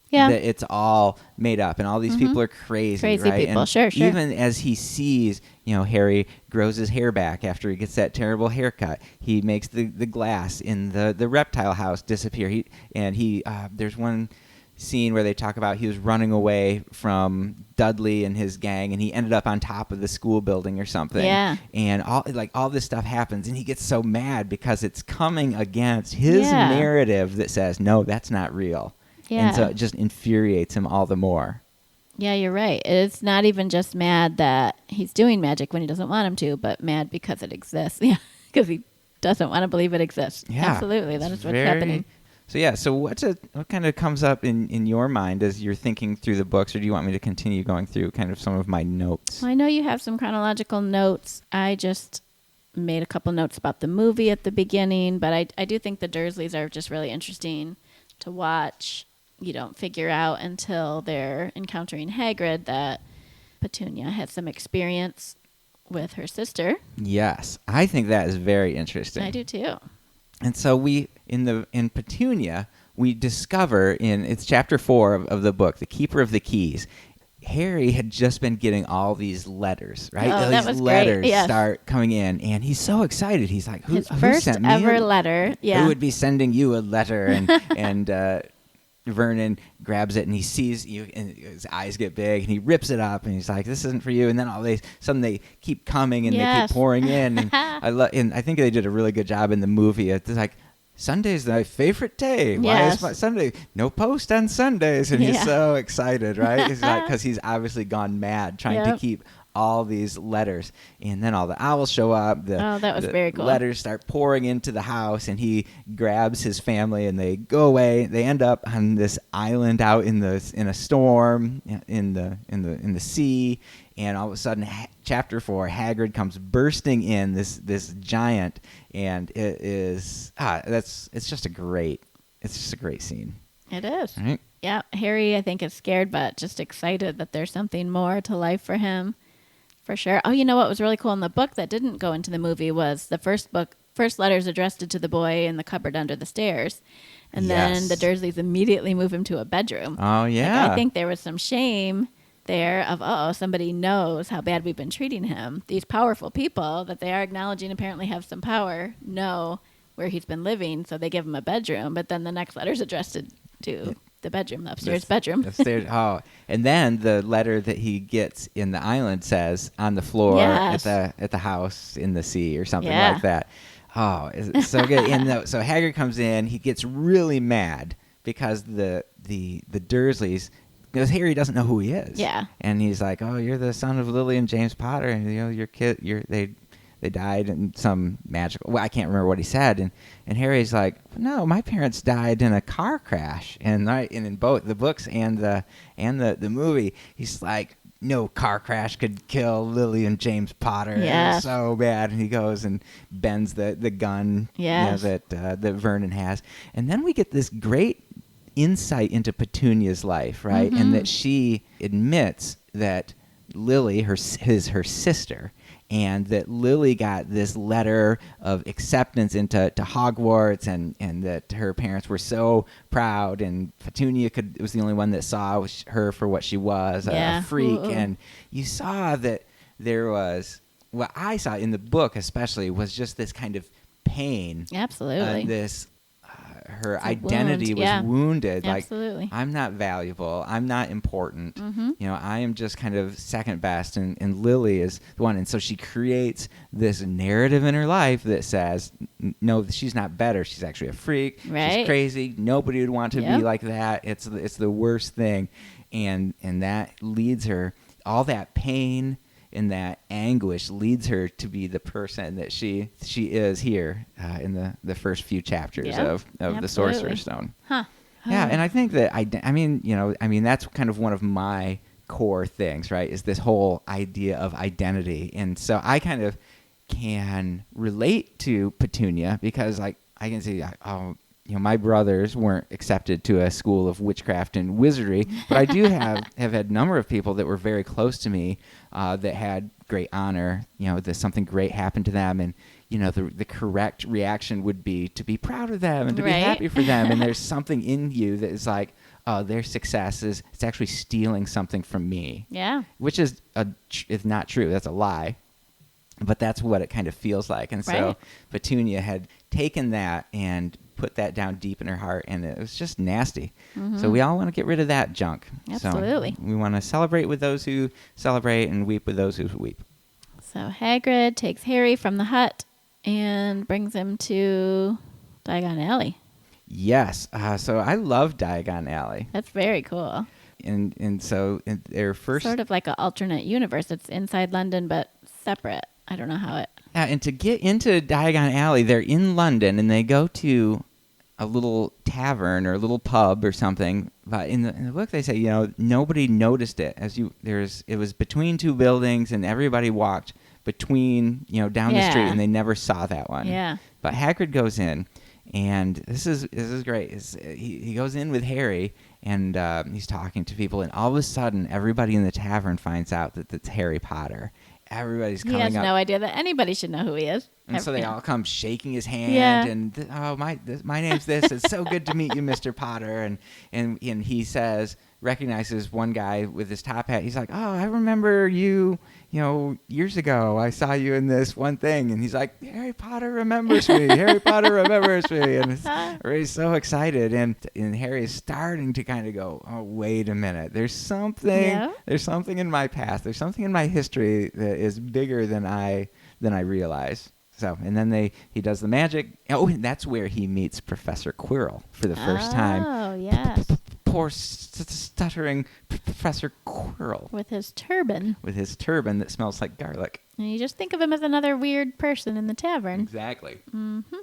S1: Yeah. That it's all made up and all these people are crazy, right?
S2: People,
S1: and
S2: sure.
S1: Even as he sees, Harry grows his hair back after he gets that terrible haircut. He makes the glass in the reptile house disappear. There's one scene where they talk about he was running away from Dudley and his gang, and he ended up on top of the school building or something.
S2: Yeah.
S1: And all this stuff happens, and he gets so mad because it's coming against his
S2: Yeah.
S1: narrative that says, no, that's not real.
S2: Yeah.
S1: And so it just infuriates him all the more.
S2: Yeah, you're right. It's not even just mad that he's doing magic when he doesn't want him to, but mad because it exists. Yeah, because he doesn't want to believe it exists.
S1: Yeah,
S2: Absolutely. That
S1: it's
S2: is what's happening.
S1: So what kind of comes up in your mind as you're thinking through the books, or do you want me to continue going through kind of some of my notes?
S2: Well, I know you have some chronological notes. I just made a couple notes about the movie at the beginning, but I do think the Dursleys are just really interesting to watch. You don't figure out until they're encountering Hagrid that Petunia had some experience with her sister.
S1: Yes, I think that is very interesting.
S2: I do too.
S1: And so in Petunia, we discover it's chapter 4 of the book, The Keeper of the Keys. Harry had just been getting all these letters, right?
S2: Oh, that was
S1: these letters
S2: great. Yes.
S1: start coming in, and he's so excited. He's like,
S2: His
S1: who
S2: first
S1: sent me
S2: ever letter. Yeah.
S1: Who would be sending you a letter? And Vernon grabs it, and he sees you, and his eyes get big, and he rips it up, and he's like, "This isn't for you." And then they keep coming, and they
S2: Yes.
S1: keep pouring in. And and I think they did a really good job in the movie. It's like, Sunday's my favorite day. Why
S2: Yes.
S1: is my Sunday? No post on Sundays, and he's
S2: Yeah.
S1: so excited, right? It's like because he's obviously gone mad trying to
S2: Yep.
S1: keep all these letters, and then all the owls show up.
S2: That was
S1: the
S2: very cool.
S1: Letters start pouring into the house, and he grabs his family, and they go away. They end up on this island out in a storm in the sea, and all of a sudden, chapter 4, Hagrid comes bursting in, this giant, and it's just a great scene.
S2: It is.
S1: Right?
S2: Yeah. Harry, I think, is scared, but just excited that there's something more to life for him. For sure. Oh, you know what was really cool in the book that didn't go into the movie was the first letters addressed to the boy in the cupboard under the stairs. And then the Dursleys immediately move him to a bedroom.
S1: Oh, yeah.
S2: Like, I think there was some shame there of, somebody knows how bad we've been treating him. These powerful people that they are acknowledging apparently have some power, know where he's been living, so they give him a bedroom. But then the next letter's addressed to the bedroom, the upstairs bedroom.
S1: Upstairs. Oh, and then the letter that he gets in the island says on the floor
S2: Yes.
S1: at the house in the sea or something
S2: Yeah.
S1: like that. Oh, it's so good. And so Hagrid comes in. He gets really mad because the Dursleys, because Harry doesn't know who he is.
S2: Yeah.
S1: And he's like, "Oh, you're the son of Lily and James Potter, and your kid, they died in some magical." Well, I can't remember what he said, and Harry's like, "No, my parents died in a car crash." And in both the books and the movie, he's like, "No car crash could kill Lily and James Potter."
S2: Yes.
S1: It's so bad. And he goes and bends the gun
S2: Yes.
S1: that Vernon has, and then we get this great insight into Petunia's life, right?
S2: Mm-hmm.
S1: And that she admits that Lily is her sister, and that Lily got this letter of acceptance into Hogwarts, and that her parents were so proud, and Petunia was the only one that saw her for what she was,
S2: Yeah.
S1: a freak.
S2: Ooh.
S1: And you saw that there was, what I saw in the book especially, was just this kind of pain.
S2: Absolutely.
S1: This her
S2: It's a
S1: identity
S2: wound.
S1: was
S2: Yeah.
S1: wounded.
S2: Absolutely.
S1: Like, I'm not valuable. I'm not important.
S2: Mm-hmm.
S1: I am just kind of second best, and Lily is the one. And so she creates this narrative in her life that says, no, she's not better. She's actually a freak.
S2: Right.
S1: She's crazy. Nobody would want to
S2: Yep.
S1: be like that. It's the worst thing. And that leads her, all that pain and that anguish leads her to be the person that she is here in the first few chapters
S2: Yeah,
S1: of the
S2: absolutely.
S1: Sorcerer's Stone.
S2: Huh.
S1: Yeah, and I think that that's kind of one of my core things, right? Is this whole idea of identity, and so I kind of can relate to Petunia because, like, I can see, my brothers weren't accepted to a school of witchcraft and wizardry, but I do have had a number of people that were very close to me that had great honor. That something great happened to them, and the correct reaction would be to be proud of them and to be
S2: Right.
S1: happy for them. And there's something in you that is like, their success it's actually stealing something from me.
S2: Yeah.
S1: Which is not true. That's a lie. But that's what it kind of feels like. And so
S2: Right.
S1: Petunia had taken that and put that down deep in her heart, and it was just nasty. So we all want to get rid of that junk.
S2: Absolutely.
S1: So we want to celebrate with those who celebrate and weep with those who weep.
S2: So Hagrid takes Harry from the hut and brings him to Diagon Alley.
S1: Yes. So I love Diagon Alley.
S2: That's very cool.
S1: And so in their first...
S2: Sort of like an alternate universe. It's inside London, but separate. I don't know how it...
S1: Yeah, and to get into Diagon Alley, they're in London, and they go to a little tavern or a little pub or something. But in the book, they say, nobody noticed it. It was between two buildings, and everybody walked between, down the street, and they never saw that one.
S2: Yeah.
S1: But Hagrid goes in, and this is great. He goes in with Harry, and he's talking to people, and all of a sudden, everybody in the tavern finds out that it's Harry Potter. Everybody's coming up.
S2: He has no idea that anybody should know who he is.
S1: And so they all come shaking his hand, and my name's this. It's so good to meet you, Mr. Potter. And he recognizes one guy with his top hat. He's like, oh, I remember you, years ago. I saw you in this one thing. And he's like, Harry Potter remembers me. Harry Potter remembers me. And he's so excited. And Harry is starting to kind of go, oh, wait a minute. There's something in my past. There's something in my history that is bigger than I realize. So, and then he does the magic. Oh, and that's where he meets Professor Quirrell for the first time.
S2: Oh, yes.
S1: Poor stuttering Professor Quirrell.
S2: With his turban.
S1: With his turban that smells like garlic.
S2: And you just think of him as another weird person in the tavern.
S1: Exactly.
S2: Mm-hmm.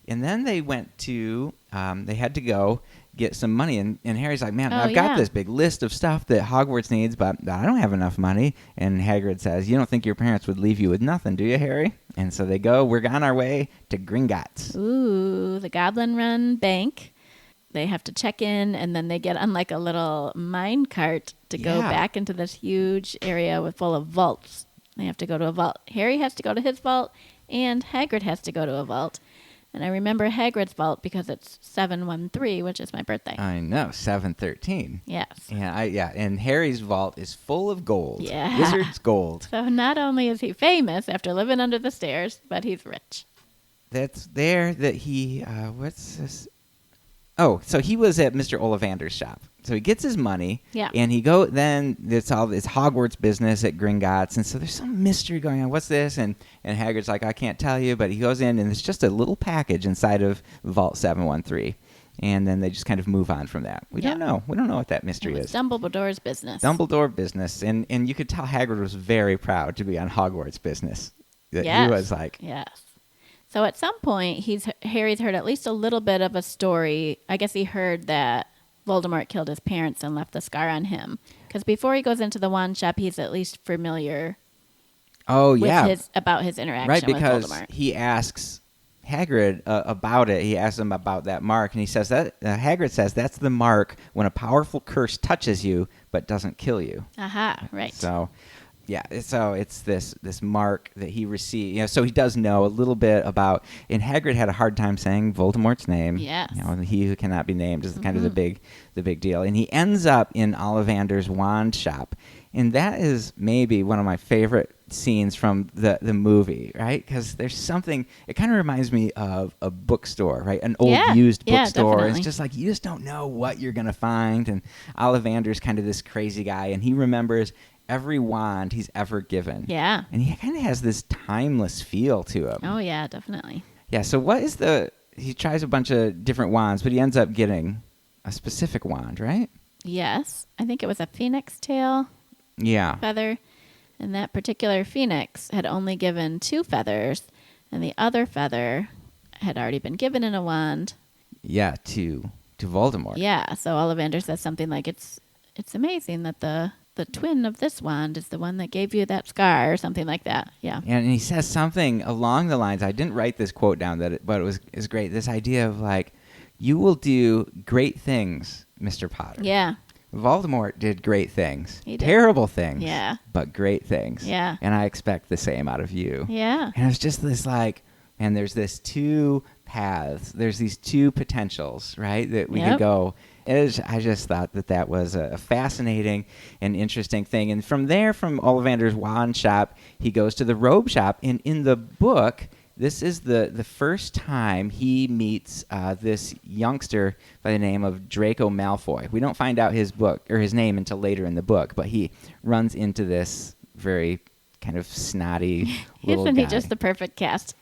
S1: And then they went to, they had to go get some money. And Harry's like, man, I've got this big list of stuff that Hogwarts needs, but I don't have enough money. And Hagrid says, you don't think your parents would leave you with nothing, do you, Harry? And so they go, we're on our way to Gringotts.
S2: Ooh, the Goblin Run Bank. They have to check in, and then they get on like a little mine cart to go back into this huge area full of vaults. They have to go to a vault. Harry has to go to his vault, and Hagrid has to go to a vault. And I remember Hagrid's vault because it's 713, which is my birthday.
S1: I know, 713.
S2: Yes.
S1: Yeah, and Harry's vault is full of gold.
S2: Yeah.
S1: Wizard's gold.
S2: So not only is he famous after living under the stairs, but he's rich.
S1: That's there that he, what's this? Oh, so he was at Mr. Ollivander's shop. So he gets his money, and then it's all this Hogwarts business at Gringotts, and so there's some mystery going on. What's this? And Hagrid's like, I can't tell you, but he goes in, and it's just a little package inside of Vault 713, and then they just kind of move on from that. We don't know. We don't know what that mystery is.
S2: Dumbledore's business.
S1: Dumbledore business, and you could tell Hagrid was very proud to be on Hogwarts business. That he was like...
S2: Yes. So at some point, Harry's heard at least a little bit of a story. I guess he heard that Voldemort killed his parents and left the scar on him. Because before he goes into the wand shop, he's at least familiar about his interaction with Voldemort.
S1: Right, because he asks Hagrid about it. He asks him about that mark, and he says that Hagrid says that's the mark when a powerful curse touches you but doesn't kill you.
S2: Aha, right.
S1: So... yeah, so it's this mark that he received. So he does know a little bit about. And Hagrid had a hard time saying Voldemort's name.
S2: Yes.
S1: He who cannot be named is kind of the big deal. And he ends up in Ollivander's wand shop, and that is maybe one of my favorite scenes from the movie, right? Because there's something. It kind of reminds me of a bookstore, right? An old used bookstore.
S2: Definitely.
S1: It's just like you just don't know what you're gonna find. And Ollivander's kind of this crazy guy, and he remembers every wand he's ever given.
S2: Yeah.
S1: And he kind of has this timeless feel to him.
S2: Oh, yeah, definitely.
S1: Yeah, so what is he tries a bunch of different wands, but he ends up getting a specific wand, right?
S2: Yes. I think it was a phoenix tail feather. And that particular phoenix had only given 2 feathers, and the other feather had already been given in a wand.
S1: Yeah, to Voldemort.
S2: Yeah, so Ollivander says something like, it's amazing that the twin of this wand is the one that gave you that scar, or something like that. Yeah.
S1: And he says something along the lines, I didn't write this quote down, but it was great. This idea of like, you will do great things, Mr. Potter.
S2: Yeah.
S1: Voldemort did great things.
S2: He did.
S1: Terrible things.
S2: Yeah.
S1: But great things.
S2: Yeah.
S1: And I expect the same out of you.
S2: Yeah.
S1: And it's just this like, and there's this 2 paths. There's these 2 potentials, right, that we could go. I just thought that was a fascinating and interesting thing. And from there, from Ollivander's wand shop, he goes to the robe shop. And in the book, this is the first time he meets this youngster by the name of Draco Malfoy. We don't find out his book or his name until later in the book, but he runs into this very kind of snotty little
S2: Isn't
S1: guy.
S2: he just the perfect cast?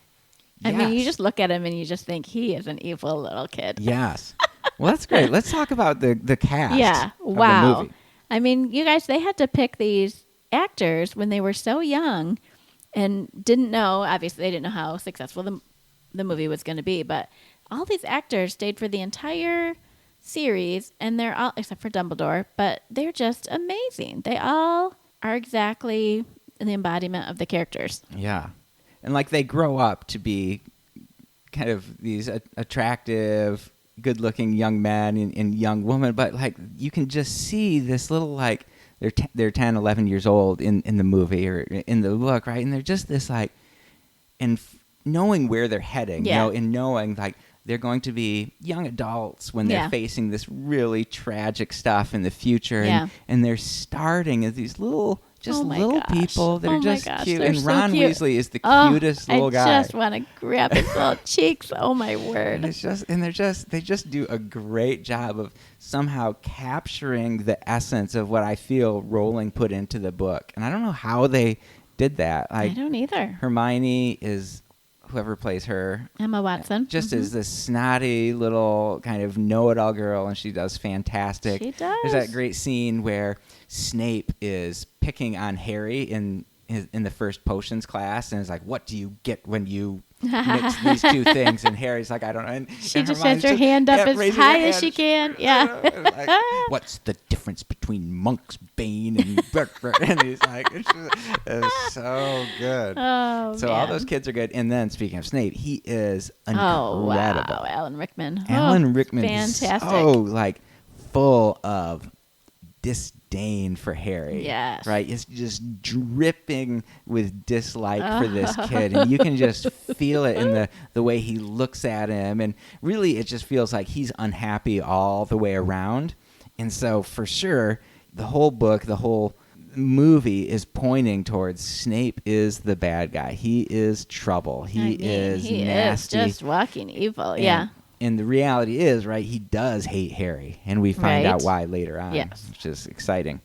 S2: I mean, you just look at him and you just think he is an evil little kid.
S1: Yes. Well, that's great. Let's talk about the cast.
S2: Yeah.
S1: Of
S2: Wow.
S1: The movie.
S2: I mean, you guys, they had to pick these actors when they were so young and didn't know, obviously, they didn't know how successful the movie was going to be. But all these actors stayed for the entire series, and they're all, except for Dumbledore, but they're just amazing. They all are exactly the embodiment of the characters.
S1: Yeah. And like they grow up to be kind of these attractive, good-looking young men and young women, but like you can just see this little like they're 10, 11 years old in the movie or in the book, right? And they're just this like, and knowing where they're heading,
S2: Yeah.
S1: and knowing like they're going to be young adults when they're
S2: Yeah.
S1: facing this really tragic stuff in the future,
S2: Yeah.
S1: and they're starting as these little. Just
S2: Oh my
S1: little
S2: gosh.
S1: people that
S2: Oh
S1: are
S2: my
S1: just
S2: gosh,
S1: cute.
S2: they're
S1: And
S2: so
S1: Ron
S2: cute.
S1: Weasley is the
S2: Oh,
S1: cutest little guy.
S2: I just want to grab his little cheeks. Oh my word.
S1: And they just do a great job of somehow capturing the essence of what I feel Rowling put into the book. And I don't know how they did that.
S2: I don't either.
S1: Hermione is whoever plays her.
S2: Emma Watson.
S1: Just as this snotty little kind of know-it-all girl, and she does fantastic.
S2: She does.
S1: There's that great scene where Snape is picking on Harry in the first potions class, and is like, "What do you get when you mix these two things?" And Harry's like, "I don't know." And
S2: She
S1: and
S2: just
S1: Hermione's
S2: has her hand up as
S1: raising her
S2: high as
S1: hand.
S2: she can. Yeah.
S1: Like, what's the difference between Monk's Bane and and he's like, it's so good.
S2: Oh,
S1: So
S2: man.
S1: all those kids are good. And then speaking of Snape, he is
S2: Oh,
S1: incredible.
S2: wow. Alan Rickman.
S1: Alan
S2: Oh,
S1: Rickman
S2: fantastic.
S1: is so like full of disdain for Harry.
S2: Yes.
S1: Right? It's just dripping with dislike for this kid. And you can just feel it in the way he looks at him. And really it just feels like he's unhappy all the way around. And so for sure, the whole book, the whole movie is pointing towards Snape is the bad guy. He is trouble. He is nasty.
S2: Is just walking evil. Yeah.
S1: And the reality is, right, he does hate Harry, and we find
S2: Right.
S1: out why later on,
S2: Yes.
S1: which is exciting.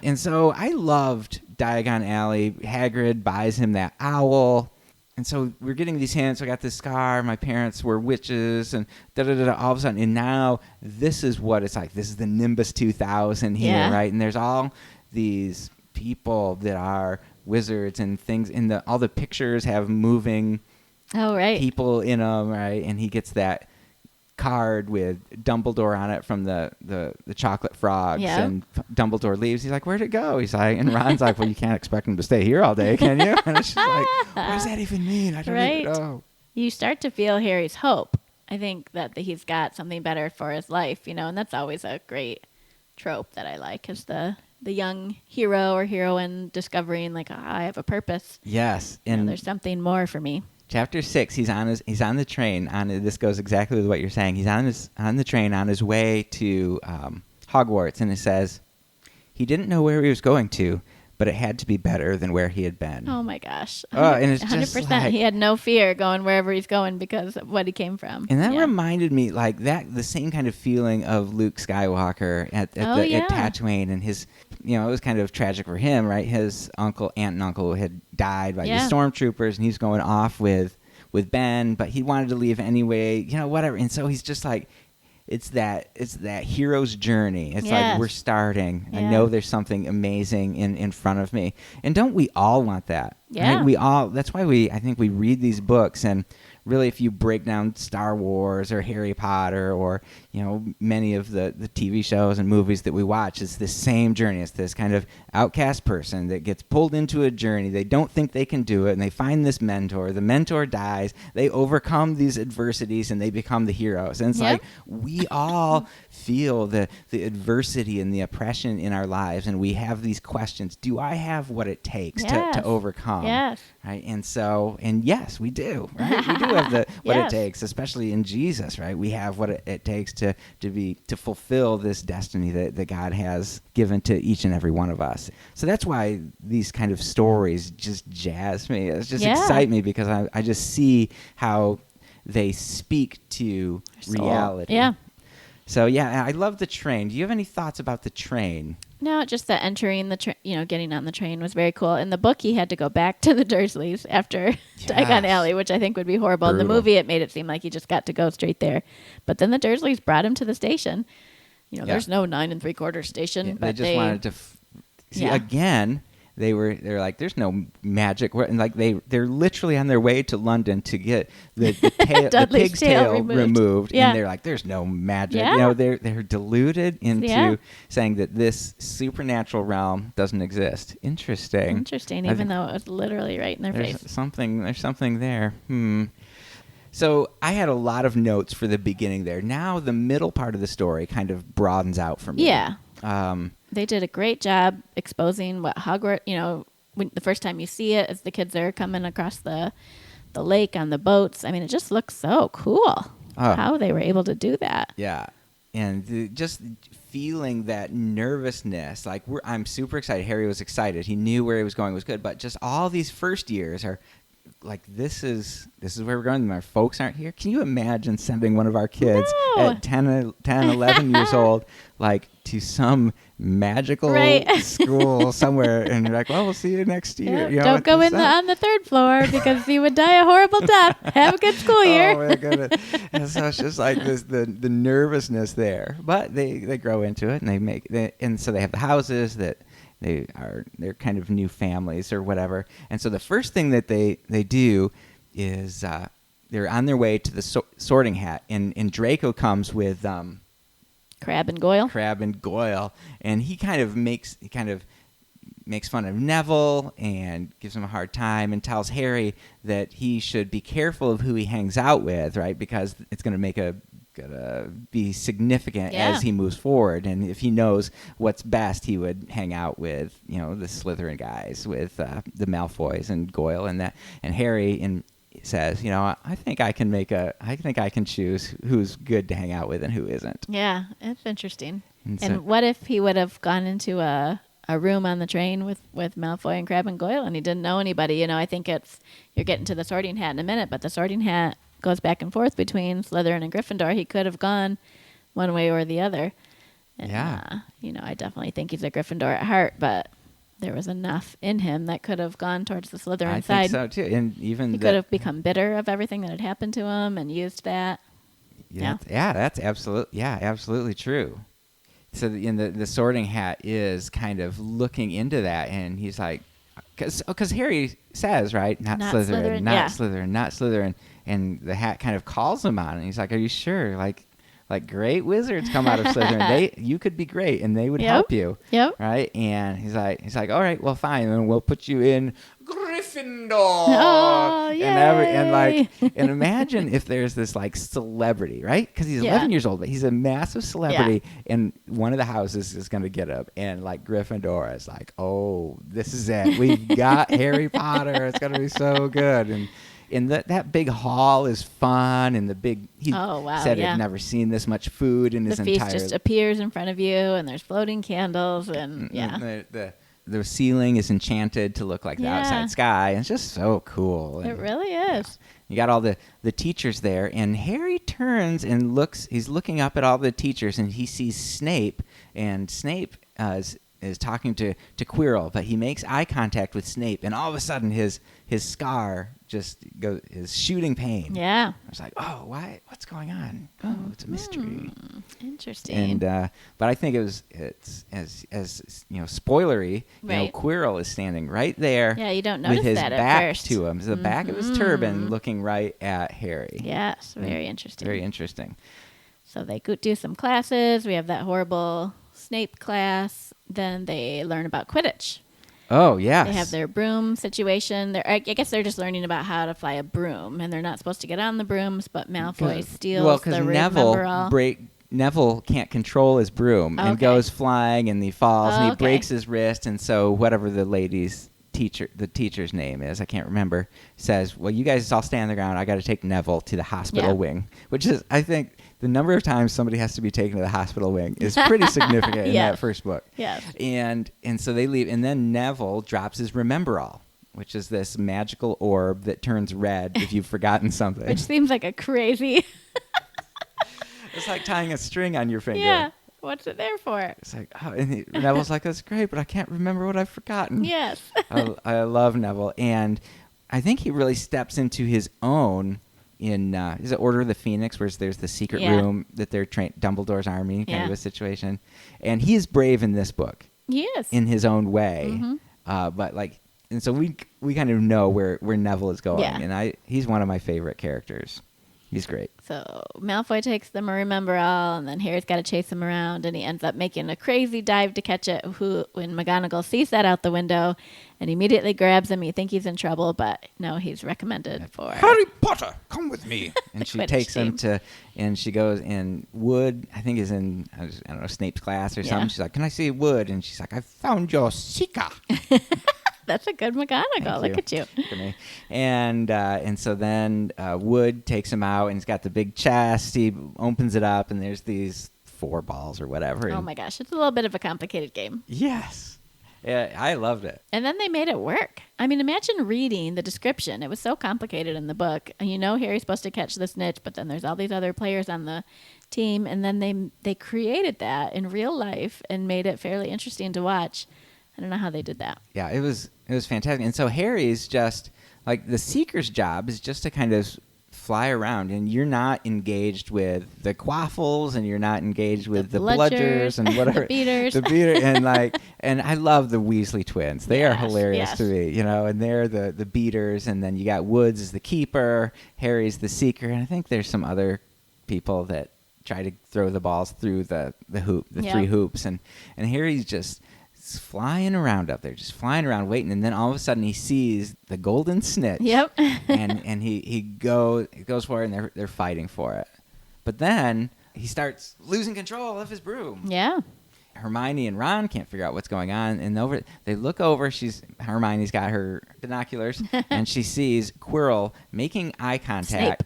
S1: And so I loved Diagon Alley. Hagrid buys him that owl. And so we're getting these hints. I got this scar. My parents were witches, and da-da-da-da, all of a sudden. And now this is what it's like. This is the Nimbus 2000 here,
S2: Yeah.
S1: right? And there's all these people that are wizards and things. And all the pictures have moving
S2: Oh, right.
S1: people in them, right? And he gets that card with Dumbledore on it from the chocolate frogs,
S2: Yeah.
S1: and Dumbledore leaves. He's like, "Where'd it go?" He's like, and Ron's like, "Well, you can't expect him to stay here all day, can you?" And it's just like, what does that even mean? I don't
S2: Right.
S1: even know.
S2: You start to feel Harry's hope. I think that he's got something better for his life, and that's always a great trope that I like, is the young hero or heroine discovering, like, I have a purpose.
S1: Yes, and
S2: There's something more for me.
S1: Chapter 6, he's on the train. This goes exactly with what you're saying. He's on the train on his way to Hogwarts, and it says he didn't know where he was going to, but it had to be better than where he had been.
S2: Oh my gosh.
S1: And it's
S2: 100%.
S1: just like,
S2: He had no fear going wherever he's going because of what he came from.
S1: and that
S2: Yeah.
S1: reminded me, like the same kind of feeling of Luke Skywalker at Tatooine, and his, it was kind of tragic for him, right? His aunt and uncle had died by the stormtroopers, and he's going off with Ben, but he wanted to leave anyway, whatever. And so he's just like, it's that hero's journey. It's like, we're starting.
S2: Yeah.
S1: I know there's something amazing in front of me. And don't we all want that?
S2: Yeah.
S1: Right? That's why I think we read these books, and really, if you break down Star Wars or Harry Potter or, many of the TV shows and movies that we watch, it's the same journey. It's this kind of outcast person that gets pulled into a journey. They don't think they can do it, and they find this mentor. The mentor dies. They overcome these adversities, and they become the heroes. And it's like, we all feel the adversity and the oppression in our lives, and we have these questions. Do I have what it takes to overcome?
S2: Yes.
S1: Right. And yes, we do. Right. We do have what
S2: Yes.
S1: it takes, especially in Jesus. Right. We have what it takes to fulfill this destiny that God has given to each and every one of us. So that's why these kind of stories just jazz me. It just excite me because I just see how they speak to reality.
S2: Yeah.
S1: So yeah, I love the train. Do you have any thoughts about the train?
S2: No, just that entering the train, getting on the train was very cool. In the book, he had to go back to the Dursleys after Diagon Alley, which I think would be horrible.
S1: Brutal.
S2: In the movie, it made it seem like he just got to go straight there. But then the Dursleys brought him to the station. There's no 9 3/4 station.
S1: Yeah,
S2: but
S1: they just wanted to see again. They're like, there's no magic, and like they're literally on their way to London to get the pig's tail removed,
S2: yeah.
S1: and they're like, there's no magic.
S2: Yeah.
S1: They're deluded into saying that this supernatural realm doesn't exist. Interesting,
S2: even though it was literally right in their face.
S1: There's something there. So I had a lot of notes for the beginning there. Now the middle part of the story kind of broadens out for me.
S2: Yeah. They did a great job exposing what Hogwarts, when the first time you see it as the kids are coming across the lake on the boats. I mean, it just looks so cool how they were able to do that.
S1: Yeah. And just feeling that nervousness, like I'm super excited. Harry was excited. He knew where he was going was good. But just all these first years are like, this is where we're going. My folks aren't here. Can you imagine sending one of our kids at 10, 11 years old, like to some magical school somewhere, and you're like, well, we'll see you next year.
S2: Don't go on the third floor because you would die a horrible death. Have a good school year.
S1: Oh my goodness! And so it's just like this, the nervousness there, but they grow into it, and and so they have the houses that they're kind of new families or whatever. And so the first thing that they do is they're on their way to the Sorting Hat, and Draco comes with
S2: Crab and Goyle,
S1: and he kind of makes fun of Neville and gives him a hard time and tells Harry that he should be careful of who he hangs out with, right? Because it's going to be significant as he moves forward, and if he knows what's best, he would hang out with the Slytherin guys, with the Malfoys and Goyle and that. And Harry says, I think I can choose who's good to hang out with and who isn't.
S2: Yeah, it's interesting. And what if he would have gone into a room on the train with Malfoy and Crabbe and Goyle, and he didn't know anybody? I think you're getting to the Sorting Hat in a minute, but the Sorting Hat goes back and forth between Slytherin and Gryffindor. He could have gone one way or the other. And, I definitely think he's a Gryffindor at heart, but there was enough in him that could have gone towards the Slytherin side.
S1: I think so too, and even
S2: he could have become bitter of everything that had happened to him and used that.
S1: That's absolutely true. So the Sorting Hat is kind of looking into that, and he's like, because Harry says, right, not Slytherin, not Slytherin. And the Hat kind of calls him on it. And he's like, are you sure? Like great wizards come out of Slytherin. You could be great, and they would help you.
S2: Yep.
S1: Right? And he's like, all right, well, fine. And we'll put you in Gryffindor.
S2: Oh, yay.
S1: And imagine if there's this like celebrity, right? Because he's 11 years old, but he's a massive celebrity. Yeah. And one of the houses is going to get up. And like Gryffindor is like, oh, this is it. We've got Harry Potter. It's going to be so good. And that big hall is fun, and he said he'd never seen this much food in his entire life.
S2: The feast just appears in front of you, and there's floating candles, and
S1: the cieling is enchanted to look like the outside sky, and it's just so cool.
S2: It really is.
S1: You got all the teachers there, and Harry turns and he's looking up at all the teachers, and he sees Snape, and Snape is talking to Quirrell, but he makes eye contact with Snape, and all of a sudden his scar just is shooting pain.
S2: Yeah.
S1: I was like, oh, why? What's going on? Oh, it's a mystery.
S2: Interesting.
S1: And but I think it's as spoilery.
S2: Right.
S1: Quirrell is standing right there.
S2: Yeah, you don't notice
S1: with his
S2: that
S1: back
S2: at first.
S1: to him, the back of his turban, looking right at Harry.
S2: Yes, very interesting.
S1: Very interesting.
S2: So they do some classes. We have that horrible Snape class. Then they learn about Quidditch.
S1: Oh, yes.
S2: They have their broom situation. I guess they're just learning about how to fly a broom, and they're not supposed to get on the brooms, but Malfoy steals the
S1: Neville Neville can't control his broom and goes flying, and he falls, and he breaks his wrist, and so whatever the ladies teacher's name is, I can't remember, says, well, you guys all stay on the ground. I got to take Neville to the hospital wing, which is, I think, the number of times somebody has to be taken to the hospital wing is pretty significant in that first book.
S2: Yes.
S1: And so they leave, and then Neville drops his Remember All, which is this magical orb that turns red if you've forgotten something.
S2: Which seems like a crazy...
S1: It's like tying a string on your finger.
S2: Yeah. What's it there for?
S1: It's like, oh, and Neville's like, that's great, but I can't remember what I've forgotten.
S2: Yes.
S1: I love Neville. And I think he really steps into his own in, is it Order of the Phoenix, where there's the secret room that they're Dumbledore's army kind of a situation. And he's brave in this book.
S2: Yes.
S1: In his own way.
S2: Mm-hmm.
S1: But like, and so we kind of know where Neville is going.
S2: Yeah.
S1: And he's one of my favorite characters. He's great.
S2: So Malfoy takes them a Remember All, and then Harry's got to chase him around, and he ends up making a crazy dive to catch it. When McGonagall sees that out the window, and immediately grabs him, you think he's in trouble, but no, he's recommended for
S1: Harry Potter, come with me. And she
S2: Quidditch
S1: takes him
S2: team.
S1: to, and she goes in Wood. I think is in I don't know, Snape's class or something. She's like, "Can I see Wood?" And she's like, "I found your seeker."
S2: That's a good McGonagall. Look at you.
S1: Look at me. And so then Wood takes him out, and he's got the big chest. He opens it up, and there's these 4 balls or whatever.
S2: Oh my gosh, it's a little bit of a complicated game.
S1: Yes. Yeah, I loved it.
S2: And then they made it work. I mean, imagine reading the description. It was so complicated in the book. And you know Harry's supposed to catch the snitch, but then there's all these other players on the team, and then they created that in real life and made it fairly interesting to watch. I don't know how they did that.
S1: Yeah, it was fantastic. And so Harry's just like, the Seeker's job is just to kind of fly around, and you're not engaged with the Quaffles, and you're not engaged with the Bludgers and whatever.
S2: The Beaters.
S1: The Beater, and I love the Weasley twins. They are hilarious to me, and they're the Beaters, and then you got Woods as the keeper, Harry's the Seeker, and I think there's some other people that try to throw the balls through the hoop, the 3 hoops, and Harry's just flying around up there, just flying around waiting, and then all of a sudden he sees the golden snitch.
S2: Yep.
S1: and he goes for it, and they're fighting for it. But then he starts losing control of his broom.
S2: Yeah.
S1: Hermione and Ron can't figure out what's going on, and they look over. Hermione's got her binoculars, and she sees Quirrell making eye contact.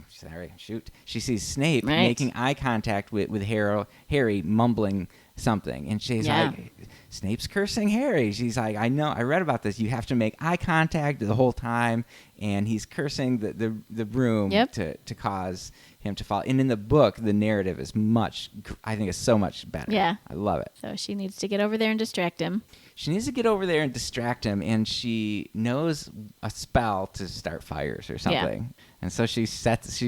S1: Sorry, shoot. She sees Snape making eye contact with Harry, mumbling something, and she's like, Snape's cursing Harry. She's like, I know, I read about this. You have to make eye contact the whole time, and he's cursing the broom to cause him to fall. And in the book, the narrative is I think it's so much better.
S2: Yeah.
S1: I love it.
S2: So she needs to get over there and distract him.
S1: She needs to get over there and distract him, and she knows a spell to start fires or something. Yeah. And so she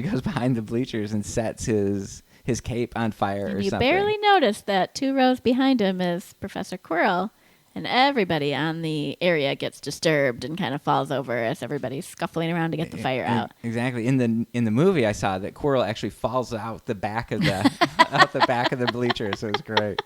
S1: goes behind the bleachers and sets his cape on fire or something. You
S2: barely notice that 2 rows behind him is Professor Quirrell, and everybody on the area gets disturbed and kind of falls over as everybody's scuffling around to get the fire out.
S1: Exactly. In the movie, I saw that Quirrell actually falls out the back of the bleachers. So it was great.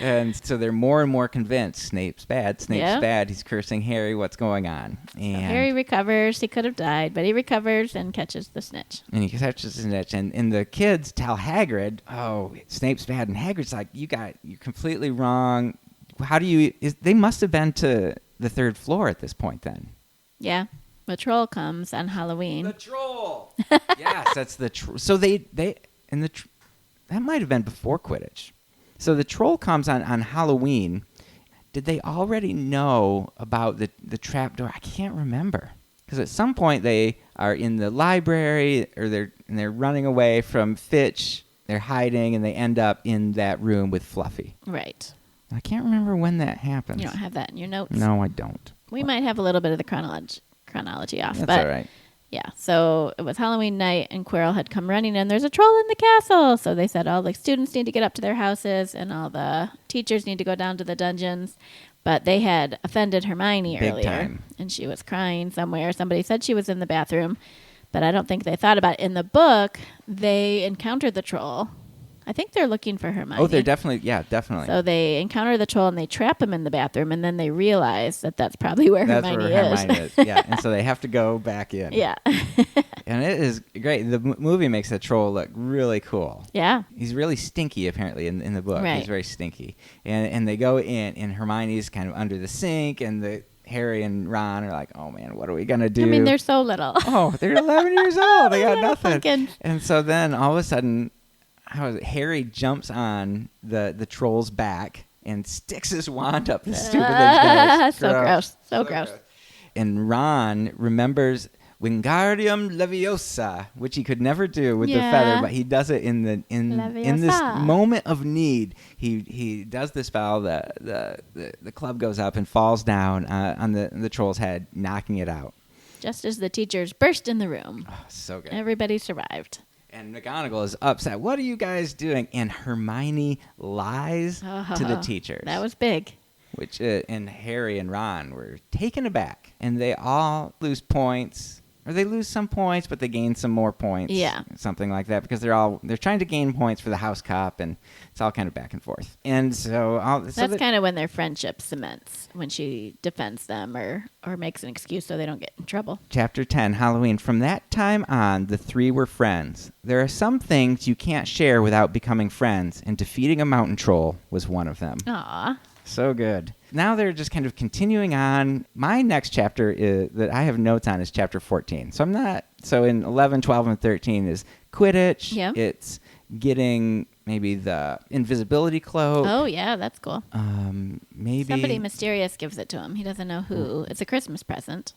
S1: And so they're more and more convinced Snape's bad. Bad. He's cursing Harry. What's going on? And
S2: so Harry recovers. He could have died, but he recovers and catches the snitch.
S1: And the kids tell Hagrid, "Oh, Snape's bad." And Hagrid's like, "You're completely wrong. How do you?" They must have been to the 3rd floor at this point, then.
S2: Yeah, the troll comes on Halloween.
S1: The troll. Yes, that's the troll. So that might have been before Quidditch. So the troll comes on Halloween. Did they already know about the trapdoor? I can't remember. Because at some point they are in the library, or they're running away from Fitch. They're hiding, and they end up in that room with Fluffy.
S2: Right.
S1: I can't remember when that happens.
S2: You don't have that in your notes?
S1: No, I don't.
S2: We might have a little bit of the chronology off.
S1: That's all right.
S2: Yeah, so it was Halloween night, and Quirrell had come running in. There's a troll in the castle. So they said all the students need to get up to their houses, and all the teachers need to go down to the dungeons. But they had offended Hermione
S1: Big
S2: earlier,
S1: time.
S2: And she was crying somewhere. Somebody said she was in the bathroom, but I don't think they thought about it. In the book, they encountered the troll. I think they're looking for Hermione.
S1: Oh, they're definitely. So
S2: they encounter the troll, and they trap him in the bathroom, and then they realize that that's probably where Hermione
S1: is. Yeah, and so they have to go back in.
S2: Yeah.
S1: And it is great. The movie makes the troll look really cool.
S2: Yeah.
S1: He's really stinky, apparently, in the book.
S2: Right.
S1: He's very stinky. And they go in, and Hermione's kind of under the sink, and Harry and Ron are like, oh man, what are we gonna do?
S2: I mean, they're so little.
S1: Oh, they're 11 years old. They got
S2: Little
S1: nothing.
S2: pumpkins.
S1: And so then all of a sudden, Harry jumps on the troll's back and sticks his wand up the stupid thing's nose.
S2: So gross. So gross.
S1: And Ron remembers Wingardium Leviosa, which he could never do with the feather, but he does it in this moment of need. He does the spell. The club goes up and falls down on the troll's head, knocking it out.
S2: Just as the teachers burst in the room.
S1: Oh, so good.
S2: Everybody survived.
S1: And McGonagall is upset. What are you guys doing? And Hermione lies to the teachers.
S2: That was big.
S1: Which and Harry and Ron were taken aback. And they all lose points. Or they lose some points, but they gain some more points.
S2: Yeah.
S1: Something like that. Because they're trying to gain points for the house cup. And it's all kind of back and forth. And so...
S2: That's kind of when their friendship cements. When she defends them or makes an excuse so they don't get in trouble.
S1: Chapter 10, Halloween. From that time on, the three were friends. There are some things you can't share without becoming friends. And defeating a mountain troll was one of them.
S2: Aw.
S1: So good. Now they're just kind of continuing on. My next chapter that I have notes on is chapter 14. So in 11, 12, and 13 is Quidditch.
S2: Yeah.
S1: It's getting maybe the invisibility cloak.
S2: Oh, yeah, that's cool.
S1: Maybe
S2: Somebody mysterious gives it to him. He doesn't know who. It's a Christmas present.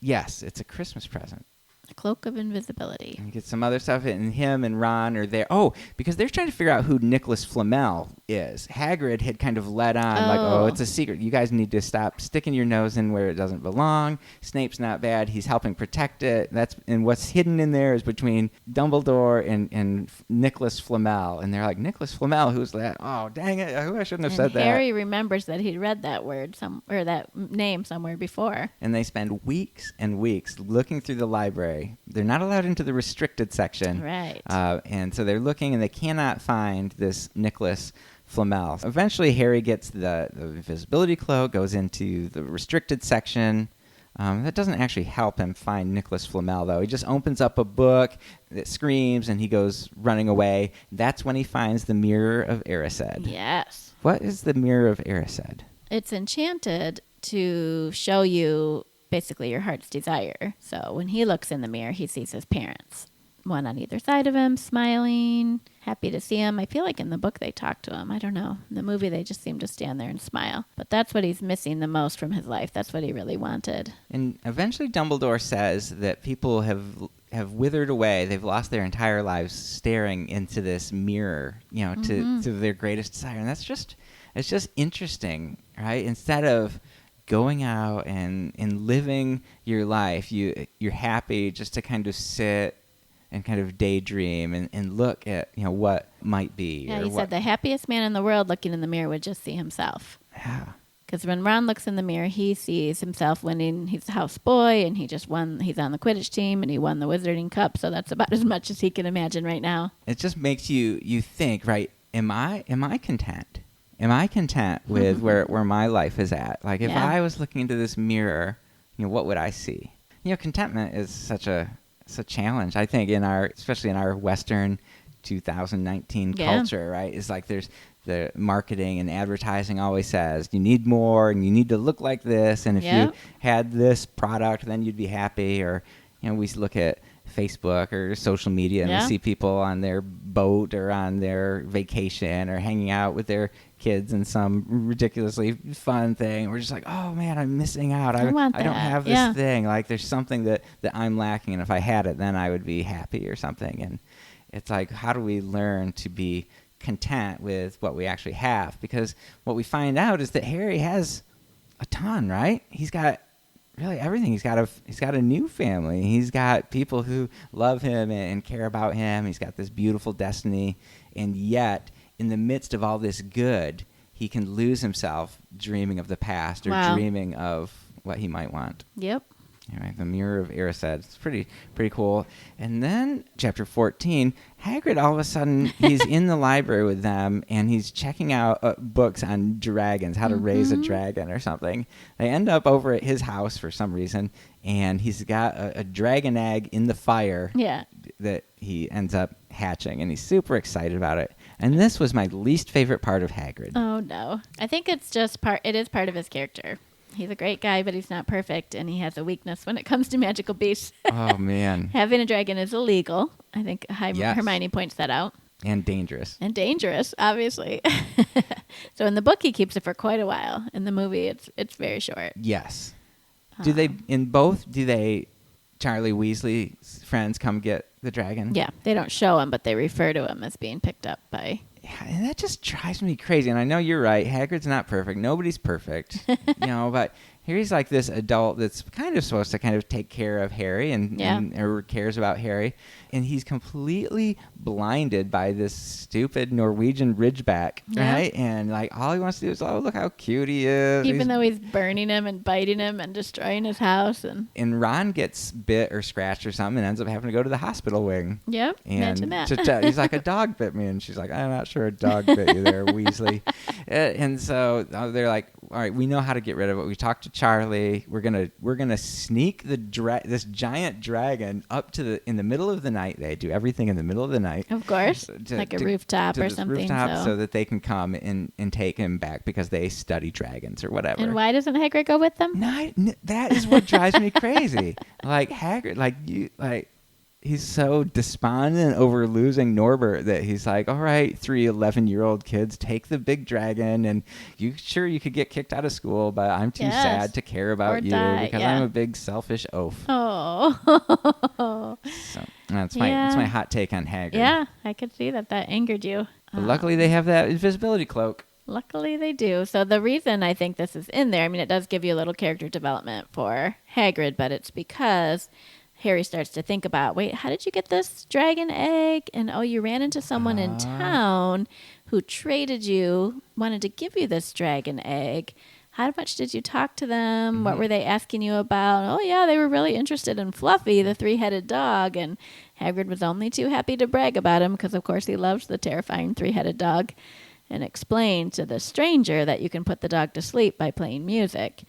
S1: Yes, it's a Christmas present.
S2: A cloak of invisibility.
S1: And get some other stuff, and him and Ron are there. Oh, because they're trying to figure out who Nicholas Flamel is. Hagrid had kind of led on, like, oh, it's a secret. You guys need to stop sticking your nose in where it doesn't belong. Snape's not bad. He's helping protect it. And what's hidden in there is between Dumbledore and Nicholas Flamel. And they're like, Nicholas Flamel, who's that? Oh, dang it. I shouldn't have said that.
S2: Harry remembers that he'd read that word or that name somewhere before.
S1: And they spend weeks and weeks looking through the library. They're not allowed into the restricted section.
S2: Right.
S1: And so they're looking, and they cannot find this Nicholas Flamel. Eventually, Harry gets the invisibility cloak, goes into the restricted section. That doesn't actually help him find Nicholas Flamel, though. He just opens up a book that screams, and he goes running away. That's when he finds the Mirror of Erised.
S2: Yes.
S1: What is the Mirror of Erised?
S2: It's enchanted to show you basically your heart's desire. So when he looks in the mirror, he sees his parents. One on either side of him, smiling, happy to see him. I feel like in the book they talk to him. I don't know. In the movie they just seem to stand there and smile. But that's what he's missing the most from his life. That's what he really wanted.
S1: And eventually Dumbledore says that people have withered away. They've lost their entire lives staring into this mirror, to their greatest desire. And it's just interesting, right? Instead of going out and living your life, you're happy just to kind of sit and kind of daydream and look at what might be.
S2: Yeah, he said the happiest man in the world looking in the mirror would just see himself.
S1: Yeah.
S2: Because when Ron looks in the mirror, he sees himself winning. He's a houseboy, and he just won. He's on the Quidditch team, and he won the Wizarding Cup. So that's about as much as he can imagine right now.
S1: It just makes you think, right? Am I content? Am I content with where my life is at? Like, if I was looking into this mirror, what would I see? Contentment is such a challenge, I think, especially in our Western 2019 culture, right? It's like there's the marketing and advertising always says you need more and you need to look like this, and if you had this product, then you'd be happy. Or we look at Facebook or social media and we see people on their boat or on their vacation or hanging out with their kids in some ridiculously fun thing. We're just like, oh man, I'm missing out. I don't have this thing. Like, there's something that I'm lacking, and if I had it, then I would be happy or something. And it's like, how do we learn to be content with what we actually have? Because what we find out is that Harry has a ton, right? He's got really everything. He's got a new family. He's got people who love him and care about him. He's got this beautiful destiny, and yet in the midst of all this good, he can lose himself dreaming of the past or dreaming of what he might want.
S2: Yep.
S1: Anyway, the Mirror of Erised. It's pretty cool. And then chapter 14, Hagrid all of a sudden, he's in the library with them, and he's checking out books on dragons, how to raise a dragon or something. They end up over at his house for some reason, and he's got a dragon egg in the fire that he ends up hatching, and he's super excited about it. And this was my least favorite part of Hagrid.
S2: Oh, no. I think it's just it is part of his character. He's a great guy, but he's not perfect, and he has a weakness when it comes to magical beasts.
S1: Oh, man.
S2: Having a dragon is illegal. I think
S1: Yes.
S2: Hermione points that out.
S1: And dangerous.
S2: And dangerous, obviously. So in the book, he keeps it for quite a while. In the movie, it's very short.
S1: Yes. Do Charlie Weasley's friends come get the dragon?
S2: Yeah, they don't show him, but they refer to him as being picked up by...
S1: Yeah, and that just drives me crazy. And I know you're right. Hagrid's not perfect. Nobody's perfect. But here he's like this adult that's kind of supposed to kind of take care of Harry or cares about Harry. And he's completely blinded by this stupid Norwegian Ridgeback, right? And like all he wants to do is, oh, look how cute he is.
S2: Even though he's burning him and biting him and destroying his house.
S1: And Ron gets bit or scratched or something and ends up having to go to the hospital wing.
S2: Yep,
S1: And
S2: imagine that.
S1: he's like, a dog bit me. And she's like, I'm not sure a dog bit you there, Weasley. And so they're like, all right, we know how to get rid of it. We talked to Charlie. We're gonna sneak this giant dragon up in the middle of the night. They do everything in the middle of the night.
S2: Of course, like a rooftop or something.
S1: So that they can come and take him back because they study dragons or whatever.
S2: And why doesn't Hagrid go with them?
S1: That is what drives me crazy. Like Hagrid, he's so despondent over losing Norbert that he's like, all right, 3 11-year-old kids, take the big dragon, and you could get kicked out of school, but I'm too sad to care about you because I'm a big selfish oaf.
S2: Oh.
S1: So that's my hot take on Hagrid.
S2: Yeah, I could see that angered you.
S1: But luckily they have that invisibility cloak.
S2: Luckily they do. So the reason I think this is in there, I mean, it does give you a little character development for Hagrid, but it's because Harry starts to think about, wait, how did you get this dragon egg? And you ran into someone in town who wanted to give you this dragon egg. How much did you talk to them? Mm-hmm. What were they asking you about? Oh, yeah, they were really interested in Fluffy, the 3-headed dog. And Hagrid was only too happy to brag about him because, of course, he loves the terrifying 3-headed dog, and explained to the stranger that you can put the dog to sleep by playing music.